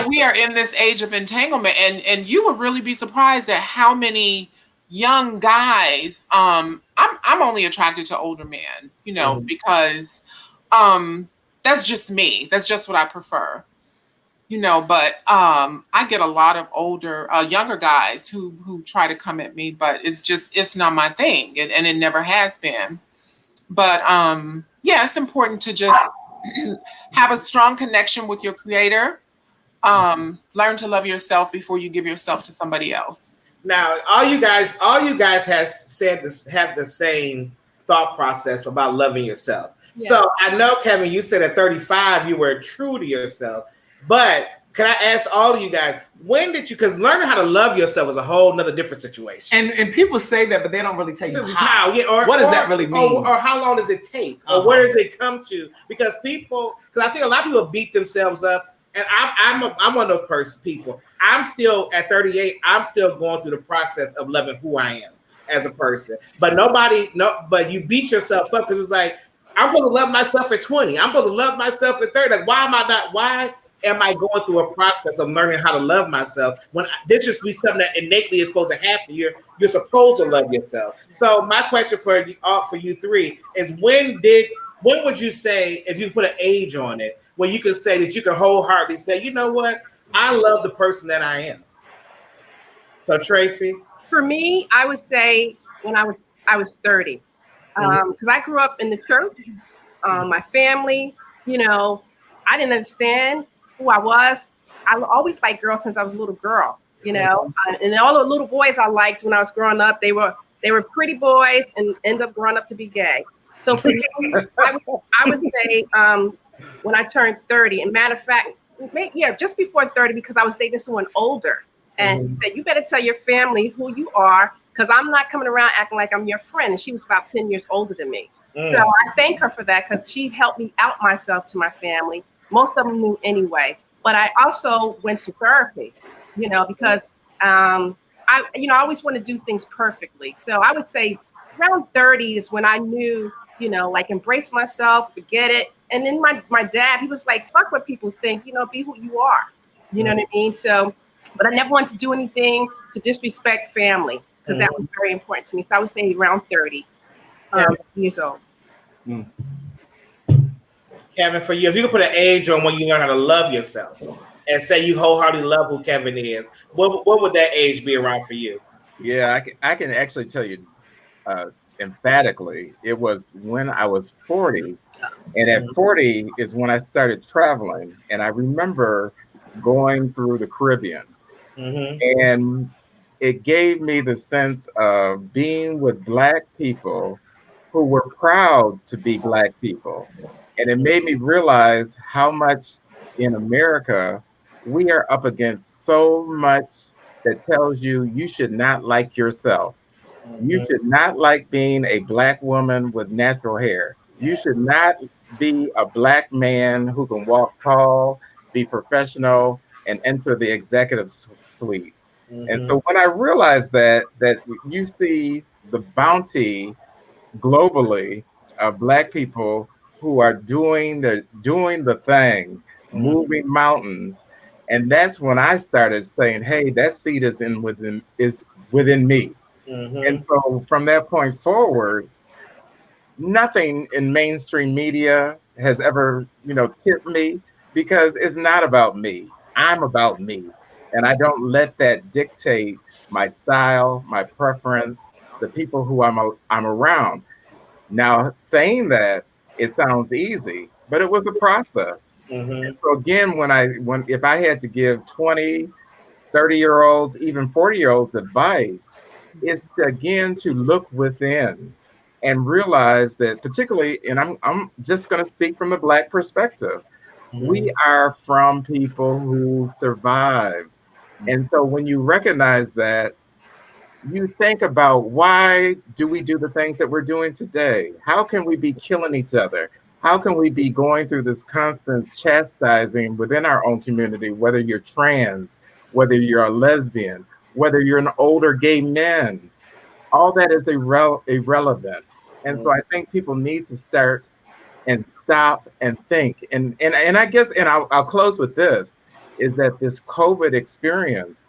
we are in this age of entanglement, and you would really be surprised at how many young guys. I'm only attracted to older men, because that's just me. That's just what I prefer, But I get a lot of younger guys who try to come at me, but it's not my thing, and it never has been. But it's important to just have a strong connection with your creator. Learn to love yourself before you give yourself to somebody else. Now, all you guys have the same thought process about loving yourself. Yeah. So I know, Kevin, you said at 35 you were true to yourself, but can I ask all of you guys, when did you, because learning how to love yourself is a whole nother different situation. And people say that, but they don't really tell you how. Yeah, or, what does that really mean? Or how long does it take? Or where does it come to? Because I think a lot of people beat themselves up. And I'm one of those people. I'm still at 38. I'm still going through the process of loving who I am as a person. But but you beat yourself up because it's like, I'm supposed to love myself at 20. I'm supposed to love myself at 30. Like, why am I going through a process of learning how to love myself when this should be something that innately is supposed to happen? You're supposed to love yourself. So my question for you three is, when would you say, if you put an age on it, where you can say that you can wholeheartedly say, you know what, I love the person that I am? So Tracy? For me, I would say when I was 30. Because I grew up in the church. My family, I didn't understand who I was. I always liked girls since I was a little girl, and all the little boys I liked when I was growing up, they were pretty boys and end up growing up to be gay. So for me, I would say when I turned 30, and matter of fact, just before 30, because I was dating someone older, and she said, you better tell your family who you are, because I'm not coming around acting like I'm your friend. And she was about 10 years older than me. So I thank her for that, because she helped me out myself to my family. Most of them knew anyway. But I also went to therapy, because I always want to do things perfectly. So I would say around 30 is when I knew, like, embrace myself, forget it. And then my dad, he was like, fuck what people think, be who you are. You know what I mean? So, but I never wanted to do anything to disrespect family, because that was very important to me. So I would say around 30 years old. Kevin, for you, if you could put an age on when you learn how to love yourself and say you wholeheartedly love who Kevin is, what would that age be around for you? Yeah, I can actually tell you emphatically, it was when I was 40. And at 40 is when I started traveling. And I remember going through the Caribbean. And it gave me the sense of being with Black people who were proud to be Black people. And it made me realize how much in America we are up against so much that tells you should not like yourself. You should not like being a Black woman with natural hair. You should not be a Black man who can walk tall, be professional, and enter the executive suite. And so when I realized that you see the bounty globally of Black people who are doing the thing, moving mountains, and that's when I started saying, hey, that seed is within me. And so from that point forward, nothing in mainstream media has ever, tipped me, because it's not about me. I'm about me. And I don't let that dictate my style, my preference, the people who I'm around. Now, saying that, it sounds easy, but it was a process. And so again, if I had to give 20, 30-year-olds, even 40-year-olds advice, it's again to look within and realize that, particularly, and I'm just going to speak from the Black perspective, we are from people who survived. And so when you recognize that, you think about, why do we do the things that we're doing today? How can we be killing each other? How can we be going through this constant chastising within our own community, whether you're trans, whether you're a lesbian, whether you're an older gay man? All that is irrelevant. And so I think people need to start and stop and think. And I guess, and I'll close with this, is that this COVID experience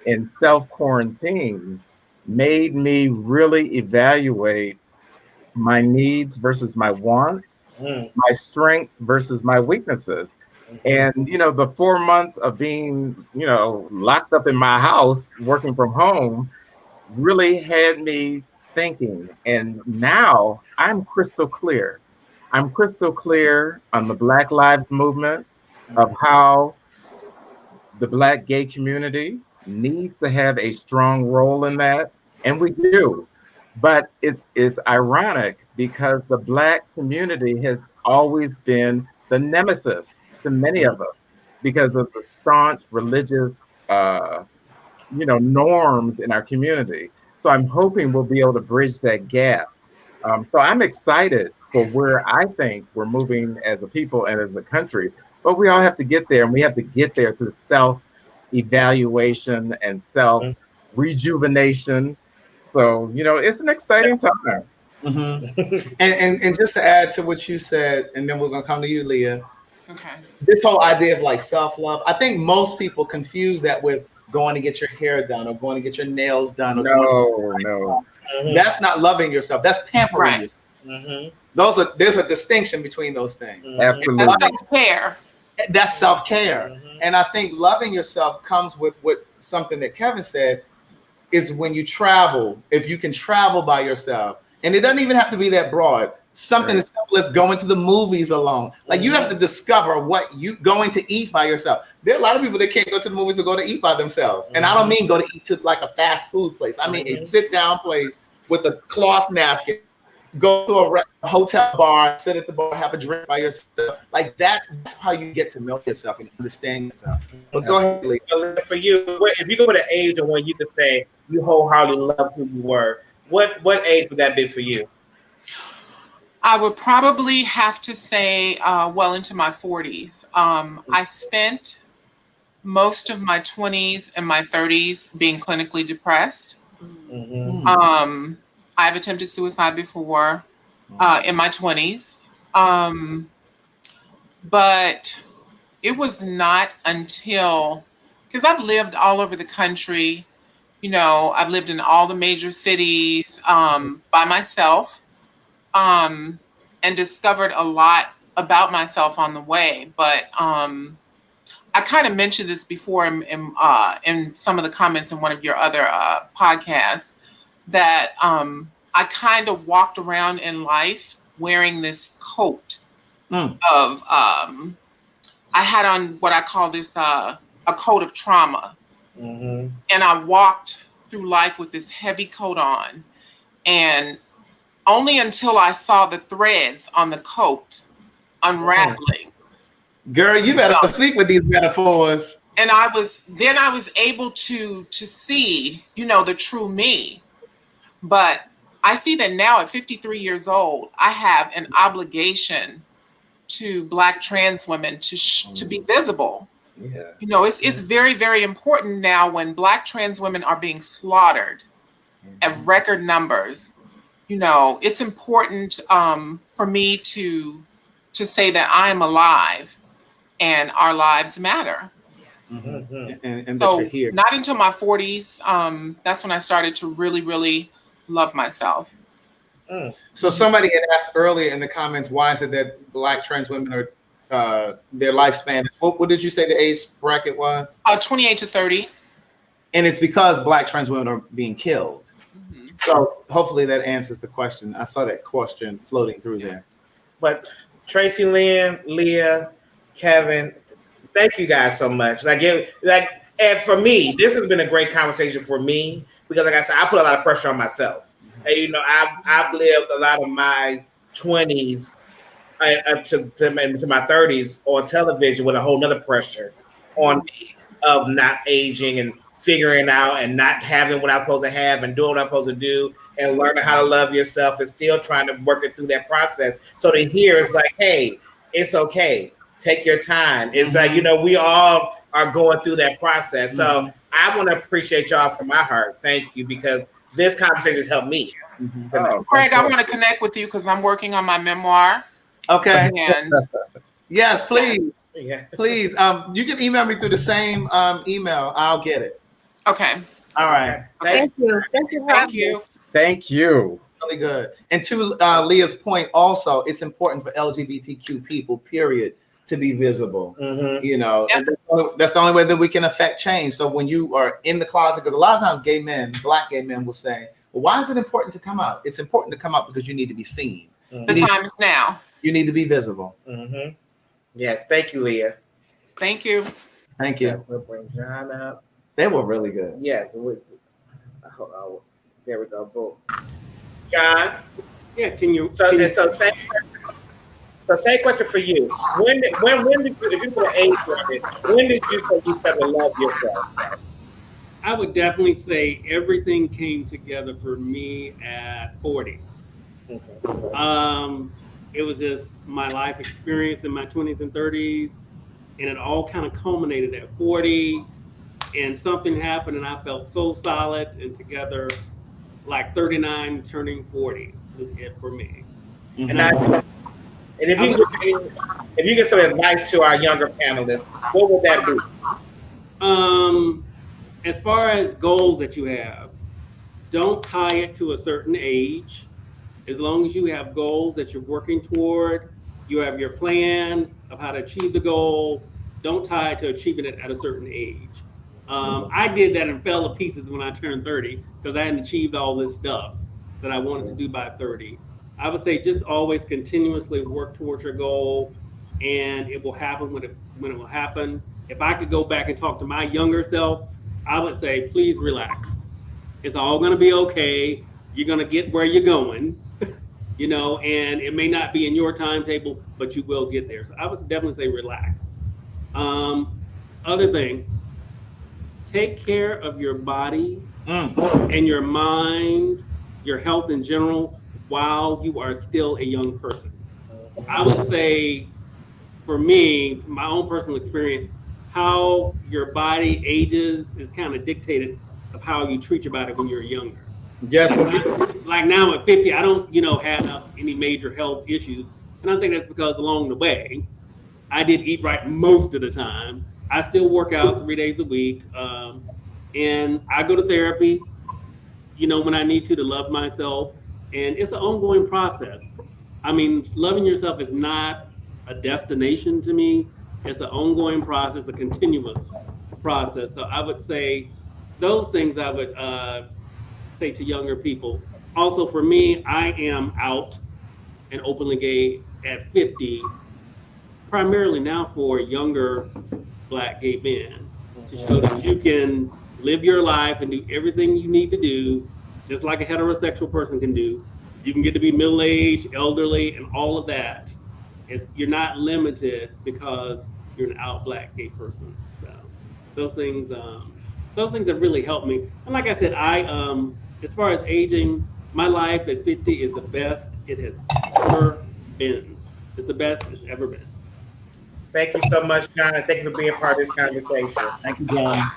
in self-quarantine made me really evaluate my needs versus my wants, my strengths versus my weaknesses. And, the 4 months of being, locked up in my house, working from home, really had me thinking. And now I'm crystal clear. I'm crystal clear on the Black Lives Movement, of how the Black gay community needs to have a strong role in that. And we do. But it's ironic, because the Black community has always been the nemesis to many of us, because of the staunch religious, norms in our community. So I'm hoping we'll be able to bridge that gap. So I'm excited for where I think we're moving as a people and as a country, but we all have to get there, and we have to get there through self-evaluation and self-rejuvenation. So, it's an exciting time. Mm-hmm. and just to add to what you said, and then we're going to come to you, Leah. Okay. This whole idea of like self-love, I think most people confuse that with going to get your hair done or going to get your nails done. No. That's not loving yourself. That's pampering yourself. Mm-hmm. There's a distinction between those things. Absolutely. That's self-care. That's self-care. And I think loving yourself comes with something that Kevin said is when you travel, if you can travel by yourself, and it doesn't even have to be that broad. Something as simple as going to the movies alone. Like you have to discover what you going to eat by yourself. There are a lot of people that can't go to the movies or go to eat by themselves. And I don't mean go to eat to like a fast food place. I mean a sit down place with a cloth napkin, go to a hotel bar, sit at the bar, have a drink by yourself. Like that's how you get to know yourself and understand yourself. But go ahead, Lee. For you, if you go to an age of when you could say you wholeheartedly love who you were, what age would that be for you? I would probably have to say well into my 40s. I spent most of my 20s and my 30s being clinically depressed. I've attempted suicide before in my 20s. But it was not until, because I've lived all over the country, I've lived in all the major cities by myself. And discovered a lot about myself on the way. But I kind of mentioned this before in some of the comments in one of your other podcasts, that I kind of walked around in life wearing this coat of, I had on what I call this a coat of trauma. And I walked through life with this heavy coat on, and only until I saw the threads on the coat unraveling. Girl, you better speak with these metaphors. And I was able to see, the true me. But I see that now at 53 years old, I have an obligation to Black trans women to be visible. Yeah. It's very, very important now when Black trans women are being slaughtered at record numbers. It's important for me to say that I am alive and our lives matter. And so that you're here. Not until my 40s, that's when I started to really, really love myself. So somebody had asked earlier in the comments, why is it that Black trans women are their lifespan? What did you say the age bracket was? 28 to 30. And it's because Black trans women are being killed. So hopefully that answers the question. I saw that question floating through there. But Tracy Lynn, Leah, Kevin, thank you guys so much. And for me, this has been a great conversation for me because, like I said, I put a lot of pressure on myself. And, I've lived a lot of my 20s to my 30s on television with a whole nother pressure on me of not aging and figuring out and not having what I'm supposed to have and doing what I'm supposed to do and learning how to love yourself and still trying to work it through that process. So to hear it's like, hey, it's okay. Take your time. It's like, we all are going through that process. So I want to appreciate y'all from my heart. Thank you, because this conversation has helped me. Craig, I want to connect with you because I'm working on my memoir. Okay. And yes, please. Yeah. Please. You can email me through the same email. I'll get it. Okay. All right. Thank you. Thank you. Thank you. Thank you. Really good. And to Leah's point, also, it's important for LGBTQ people, period, to be visible. And that's the only way that we can affect change. So when you are in the closet, because a lot of times Black gay men will say, well, why is it important to come out? It's important to come out because you need to be seen. The time is now. You need to be visible. Yes. Thank you, Leah. Thank you. Thank you. We'll bring John up. They were really good. Yes. There we go. Boom. John. Yeah. Can you? So same. So same question for you. When did you, if you put an age on it, when did you say you started to love yourself? I would definitely say everything came together for me at 40. Okay. It was just my life experience in my 20s and 30s, and it all kind of culminated at 40. And something happened, and I felt so solid and together, like 39 turning 40 was it for me. Mm-hmm. And if you get some advice to our younger panelists, what would that be? As far as goals that you have, don't tie it to a certain age. As long as you have goals that you're working toward, you have your plan of how to achieve the goal, don't tie it to achieving it at a certain age. I did that and fell to pieces when I turned 30 because I hadn't achieved all this stuff that I wanted to do by 30. I would say just always continuously work towards your goal, and it will happen when it will happen. If I could go back and talk to my younger self, I would say, please relax. It's all going to be okay. You're going to get where you're going, you know, and it may not be in your timetable, but you will get there. So I would definitely say relax. Other thing, take care of your body and your mind, your health in general, while you are still a young person. I would say, for me, my own personal experience, how your body ages is kind of dictated of how you treat your body when you're younger. Yes. Like now at 50, I don't, have any major health issues. And I think that's because along the way, I did eat right most of the time. I still work out 3 days a week. And I go to therapy, when I need to love myself. And it's an ongoing process. I mean, loving yourself is not a destination to me. It's an ongoing process, a continuous process. So I would say those things I would say to younger people. Also for me, I am out and openly gay at 50, primarily now for younger Black gay men, to show that you can live your life and do everything you need to do, just like a heterosexual person can do. You can get to be middle-aged, elderly, and all of that. You're not limited because you're an out Black gay person. So those things have really helped me. And like I said, as far as aging, my life at 50 is the best it has ever been. It's the best it's ever been. Thank you so much, John, and thank you for being part of this conversation. Thank you, John.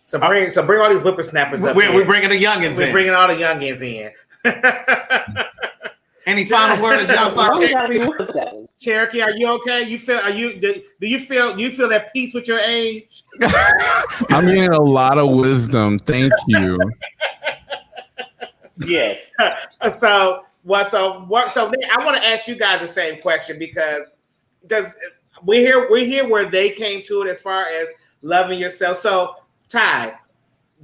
So bring all these whippersnappers up. We're bringing the youngins in. We're bringing all the youngins in. Any final words, young folks? Cherokee, are you okay? Do you feel at peace with your age? I'm getting a lot of wisdom. Thank you. Yes. So I want to ask you guys the same question because we hear where they came to it as far as loving yourself. So Ty,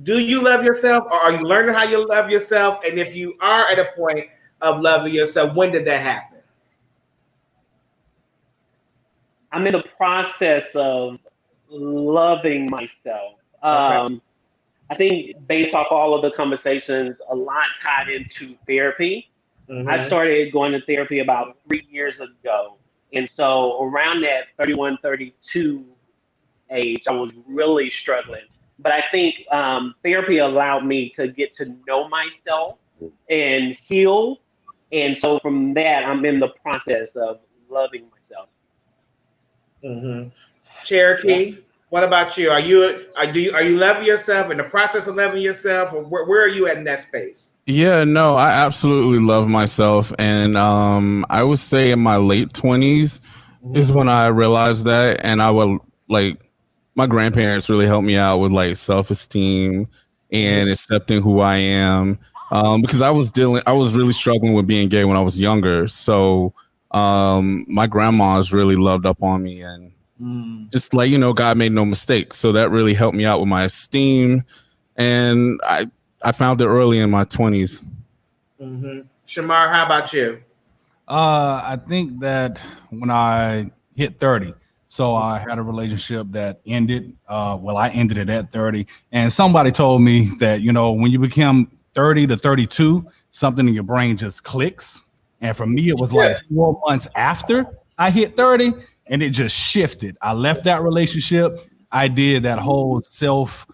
do you love yourself, or are you learning how you love yourself? And if you are at a point of loving yourself, when did that happen? I'm in the process of loving myself. Okay. I think based off all of the conversations, a lot tied into therapy. Mm-hmm. I started going to therapy about 3 years ago. And so around that 31, 32 age, I was really struggling. But I think therapy allowed me to get to know myself and heal. And so from that, I'm in the process of loving myself. Mm-hmm. Cherokee, what about you? Are you loving yourself, in the process of loving yourself, or where are you at in that space? Yeah, no, I absolutely love myself. And I would say in my late 20s is when I realized that. And I would my grandparents really helped me out with self-esteem and accepting who I am. Because I was really struggling with being gay when I was younger. So my grandma's really loved up on me, and just God made no mistakes. So that really helped me out with my esteem. And I found it early in my 20s. Mm-hmm. Shamar, how about you? I think that when I hit 30, so I had a relationship that ended. I ended it at 30. And somebody told me that, when you become 30 to 32, something in your brain just clicks. And for me, it was like 4 months after I hit 30, and it just shifted. I left that relationship. I did that whole self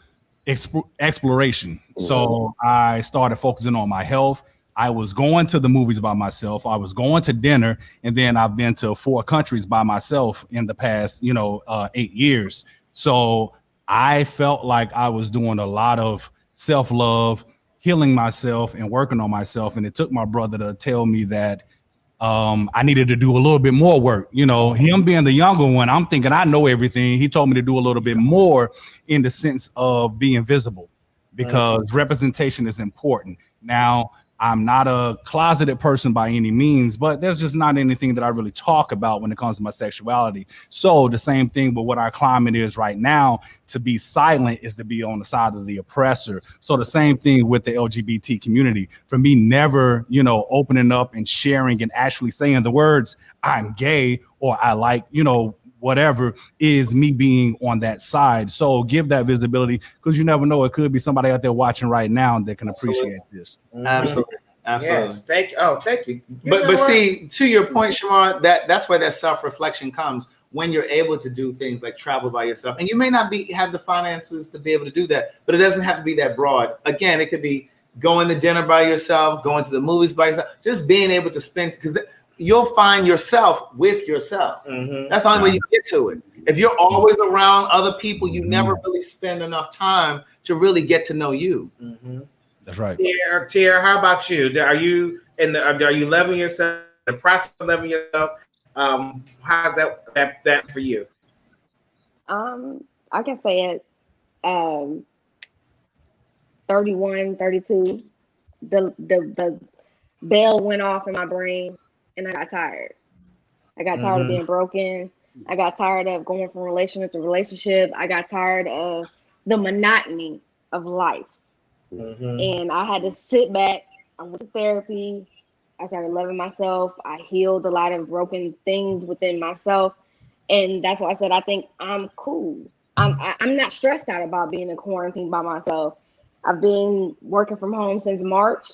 exploration. So I started focusing on my health. I was going to the movies by myself. I was going to dinner, and then I've been to 4 countries by myself in the past, 8 years. So I felt like I was doing a lot of self-love, healing myself, and working on myself. And it took my brother to tell me that I needed to do a little bit more work. Him being the younger one, I'm thinking I know everything. He told me to do a little bit more in the sense of being visible, because representation is important. Now, I'm not a closeted person by any means, but there's just not anything that I really talk about when it comes to my sexuality. So the same thing with what our climate is right now, to be silent is to be on the side of the oppressor. So the same thing with the LGBT community. For me, never, opening up and sharing and actually saying the words, I'm gay, or I like, whatever, is me being on that side. So give that visibility, because you never know, it could be somebody out there watching right now that can appreciate this. Absolutely. Yes, thank you. But see, to your point, Shamar, that's where that self-reflection comes, when you're able to do things like travel by yourself. And you may not have the finances to be able to do that, but it doesn't have to be that broad. Again, it could be going to dinner by yourself, going to the movies by yourself, just being able to spend, because you'll find yourself with yourself. That's the only way you get to it. If you're always around other people, you never really spend enough time to really get to know you. That's right. Tier, how about you? Are you loving yourself, in the process of loving yourself? How's that for you? I can say it. 31, 32. The bell went off in my brain, and I got tired. I got tired of being broken. I got tired of going from relationship to relationship. I got tired of the monotony of life. And I had to sit back. I went to therapy. I started loving myself. I healed a lot of broken things within myself. And that's why I said I think I'm cool. I'm not stressed out about being in quarantine by myself. I've been working from home since March,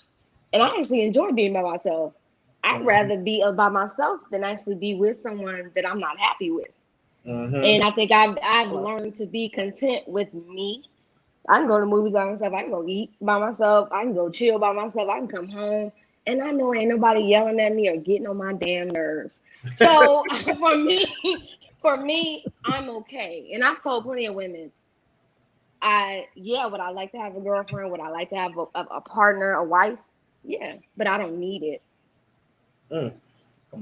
and I actually enjoy being by myself. I'd rather be by myself than actually be with someone that I'm not happy with. And I think I've learned to be content with me. I can go to movies by myself. I can go eat by myself. I can go chill by myself. I can come home, and I know ain't nobody yelling at me or getting on my damn nerves. So for me, I'm okay. And I've told plenty of women, would I like to have a girlfriend? Would I like to have a partner, a wife? Yeah, but I don't need it.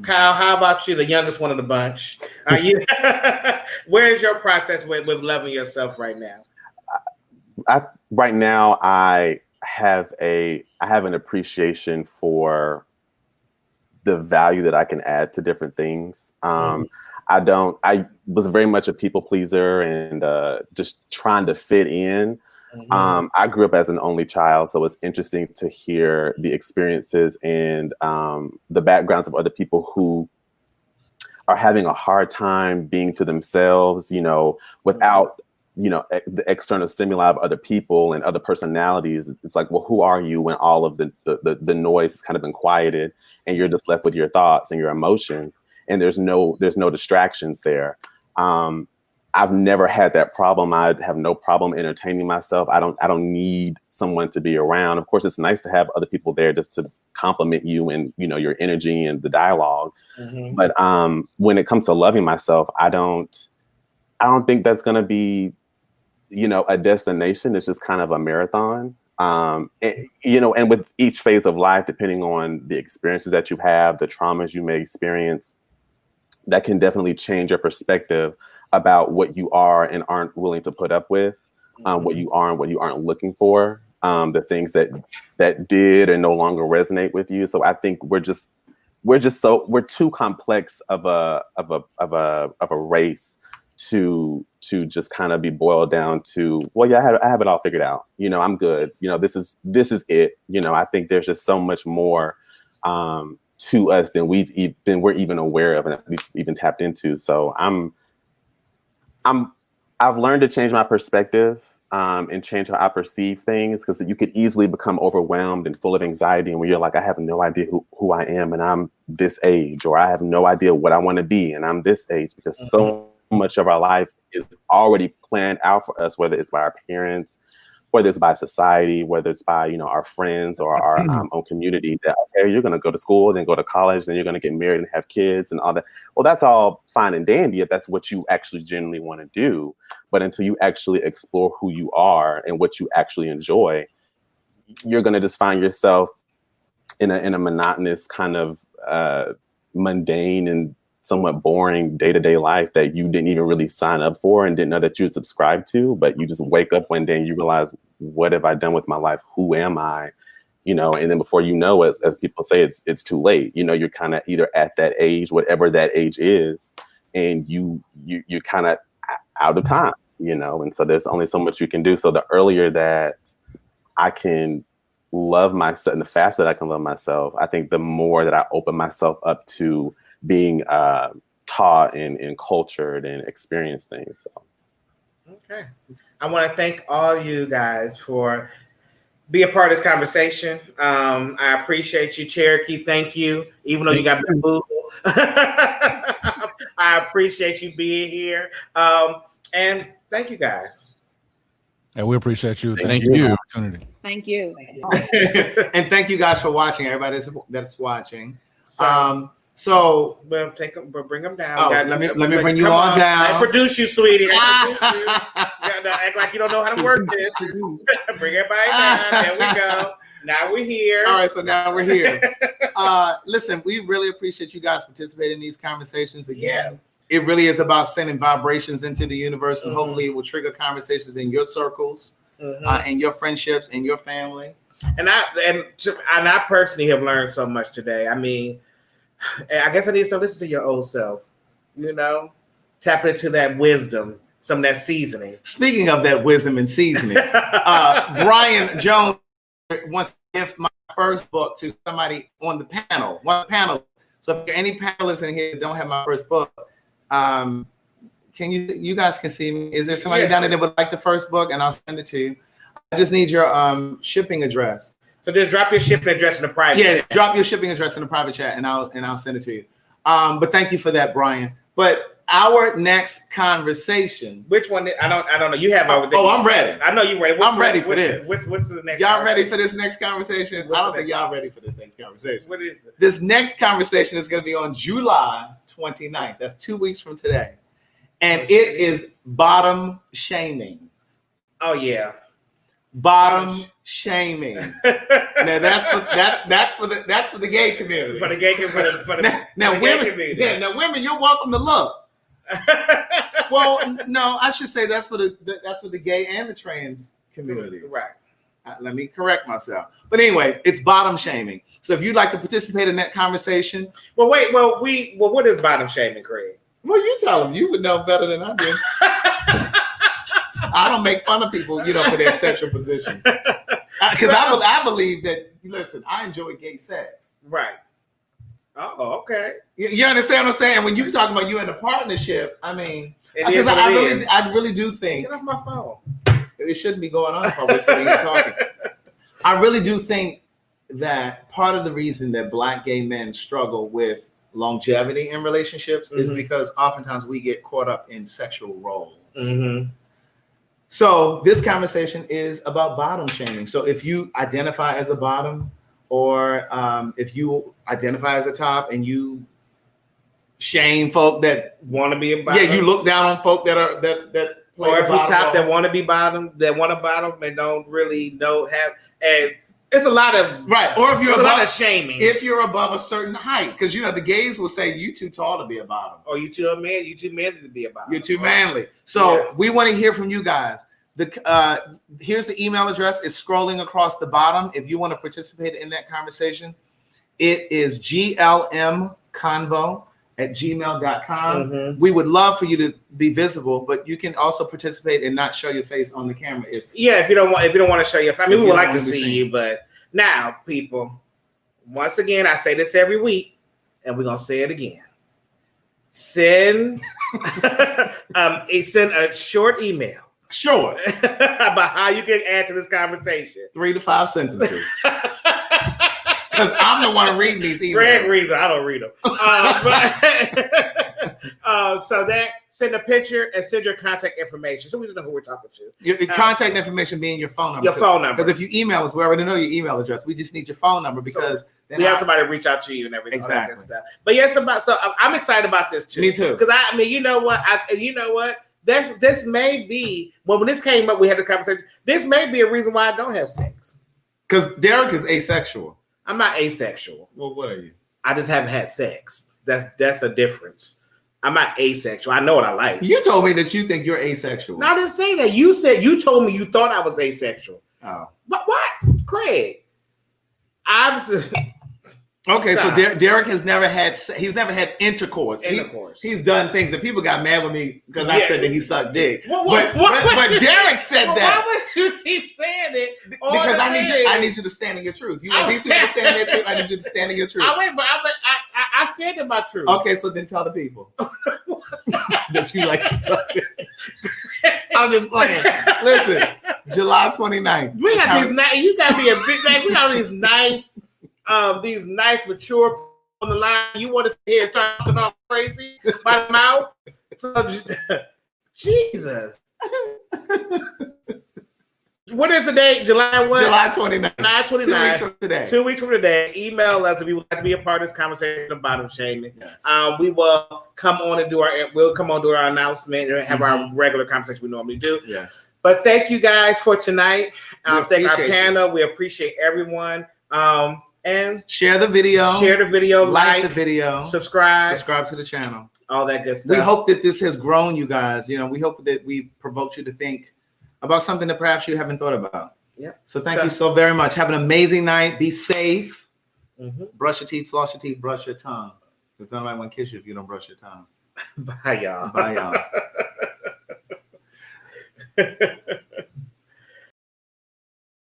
Kyle, how about you, the youngest one of the bunch? Are you? Where's your process with loving yourself right now? Right now, I have an appreciation for the value that I can add to different things. I was very much a people pleaser and just trying to fit in. I grew up as an only child, so it's interesting to hear the experiences and the backgrounds of other people who are having a hard time being to themselves, without, the external stimuli of other people and other personalities. It's like, well, who are you when all of the noise has kind of been quieted and you're just left with your thoughts and your emotions, and there's no distractions there. I've never had that problem. I have no problem entertaining myself. I don't need someone to be around. Of course, it's nice to have other people there just to compliment you and, your energy and the dialogue. But when it comes to loving myself, I don't think that's going to be, a destination. It's just kind of a marathon. And with each phase of life, depending on the experiences that you have, the traumas you may experience, that can definitely change your perspective about what you are and aren't willing to put up with, what you are and what you aren't looking for, the things that did and no longer resonate with you. So I think we're too complex of a race to just kind of be boiled down to, well, yeah, I have it all figured out. I'm good. This is it. I think there's just so much more to us than we're even aware of and that we've even tapped into. So I've learned to change my perspective and change how I perceive things, because you could easily become overwhelmed and full of anxiety, and where you're like, I have no idea who I am, and I'm this age, or I have no idea what I want to be, and I'm this age, because so much of our life is already planned out for us, whether it's by our parents, whether it's by society, whether it's by, our friends or our own community, that, okay, you're going to go to school, then go to college, then you're going to get married and have kids and all that. Well, that's all fine and dandy if that's what you actually genuinely want to do. But until you actually explore who you are and what you actually enjoy, you're going to just find yourself in a monotonous kind of mundane and somewhat boring day-to-day life that you didn't even really sign up for and didn't know that you would subscribe to, but you just wake up one day and you realize, what have I done with my life? Who am I? And then before you know it, as people say, it's too late. You're kind of either at that age, whatever that age is, and you're kind of out of time, and so there's only so much you can do. So the earlier that I can love myself and the faster that I can love myself, I think the more that I open myself up to being taught and cultured and experience things. So. Okay. I want to thank all you guys for being a part of this conversation. I appreciate you, Cherokee. Thank you. Even though you got bamboozled. I appreciate you being here. And thank you guys. And we appreciate you. Thank you. Thank you. And thank you guys for watching, everybody that's watching. So we'll bring them down. Oh, let me bring you on down. I produce you, sweetie. You gotta act like you don't know how to work this. Bring everybody down. There we go. Now we're here. All right, so now we're here. Listen, we really appreciate you guys participating in these conversations again. Yeah. It really is about sending vibrations into the universe, and hopefully it will trigger conversations in your circles, and your friendships, and your family. And I personally have learned so much today. I mean, I guess I need to listen to your old self, tap into that wisdom, some of that seasoning. Speaking of that wisdom and seasoning, Brian Jones wants to give my first book to somebody on the panel, one panel. So if there are any panelists in here that don't have my first book, can you guys can see me? Is there somebody down there that would like the first book? And I'll send it to you. I just need your shipping address. So just drop your shipping address in the private chat. Drop your shipping address in the private chat, and I'll send it to you. But thank you for that, Brian. But our next conversation. Which one? I don't know. You have over there. Oh, I'm ready. I know you're ready. I'm ready for this. What's the next? Y'all ready for this next conversation? I don't think y'all ready for this next conversation. What is it? This next conversation is going to be on July 29th. That's 2 weeks from today, and it is bottom shaming. Oh yeah. Bottom shaming. Now that's for the gay community. For the gay community. Now women, you're welcome to look. Well, no, I should say that's for the gay and the trans community. Right. Let me correct myself. But anyway, it's bottom shaming. So if you'd like to participate in that conversation, what is bottom shaming, Craig? Well, you tell them. You would know better than I do. I don't make fun of people, for their sexual positions. Because I believe that, listen, I enjoy gay sex. Right. Oh, okay. You understand what I'm saying? When you talking about you in a partnership, I mean, because I really do think. Get off my phone. It shouldn't be going on while we're sitting here talking. I really do think that part of the reason that Black gay men struggle with longevity in relationships is because oftentimes we get caught up in sexual roles. Mm-hmm. So this conversation is about bottom shaming. So if you identify as a bottom, or if you identify as a top and you shame folk that want to be a bottom, you look down on folk that play or if you top role. that want to be bottom, that want to bottom and don't really and it's a lot of or if you're above, a lot of shaming. If you're above a certain height, because the gays will say you too tall to be a bottom, or you too manly to be a bottom. You're too manly. So we want to hear from you guys. Here's the email address. It's scrolling across the bottom. If you want to participate in that conversation, it is glmconvo@gmail.com. We would love for you to be visible, but you can also participate and not show your face on the camera. If you don't want to show your face. I mean, we would like to see you, but now, people, once again, I say this every week, and we're gonna say it again. Send a short email Sure. About how you can add to this conversation. 3 to 5 sentences. Because I'm the one reading these emails. Greg reads them. I don't read them. So that send a picture and send your contact information, so we just know who we're talking to. Your contact information being your phone number. Your phone number. Because if you email us, we already know your email address. We just need your phone number because we have somebody reach out to you and everything. Exactly. All that good stuff. But yes, so I'm excited about this too. Me too. Because I mean, you know what? This may be when this came up, we had the conversation. This may be a reason why I don't have sex. Because Derek is asexual. I'm not asexual. Well, what are you? I just haven't had sex. That's a difference. I'm not asexual. I know what I like. You told me that you think you're asexual. No, I didn't say that. You told me you thought I was asexual. Oh. But what? Craig. Okay, so Derek has never had intercourse. He's done things that people got mad with me because I said that he sucked dick. But Derek said that. Why would you keep saying it? Because I need you to stand in your truth. You want these people to stand in their truth? I need you to stand in your truth. I stand in my truth. Okay, so then tell the people that you like to suck it. I'm just playing. Listen, July 29th. We got these nice. You got me a big thing. We got these nice mature on the line. You want to sit here talking all crazy by the mouth? So, Jesus. What is the date? July what? July 29th. July 29th. 2 weeks from today. 2 weeks from today. Email us if you would like to be a part of this conversation about shaming. Yes. We will come on and do our announcement and have our regular conversation we normally do. Yes. But thank you guys for tonight. Thank our panel. You. We appreciate everyone. And share the video, like the video, subscribe to the channel, all that good stuff. We hope that this has grown you guys. We hope that we provoked you to think about something that perhaps you haven't thought about. Yeah. So thank you so very much. Have an amazing night. Be safe. Brush your teeth, floss your teeth, brush your tongue. Because nobody want to kiss you if you don't brush your tongue. Bye, y'all. Bye, y'all.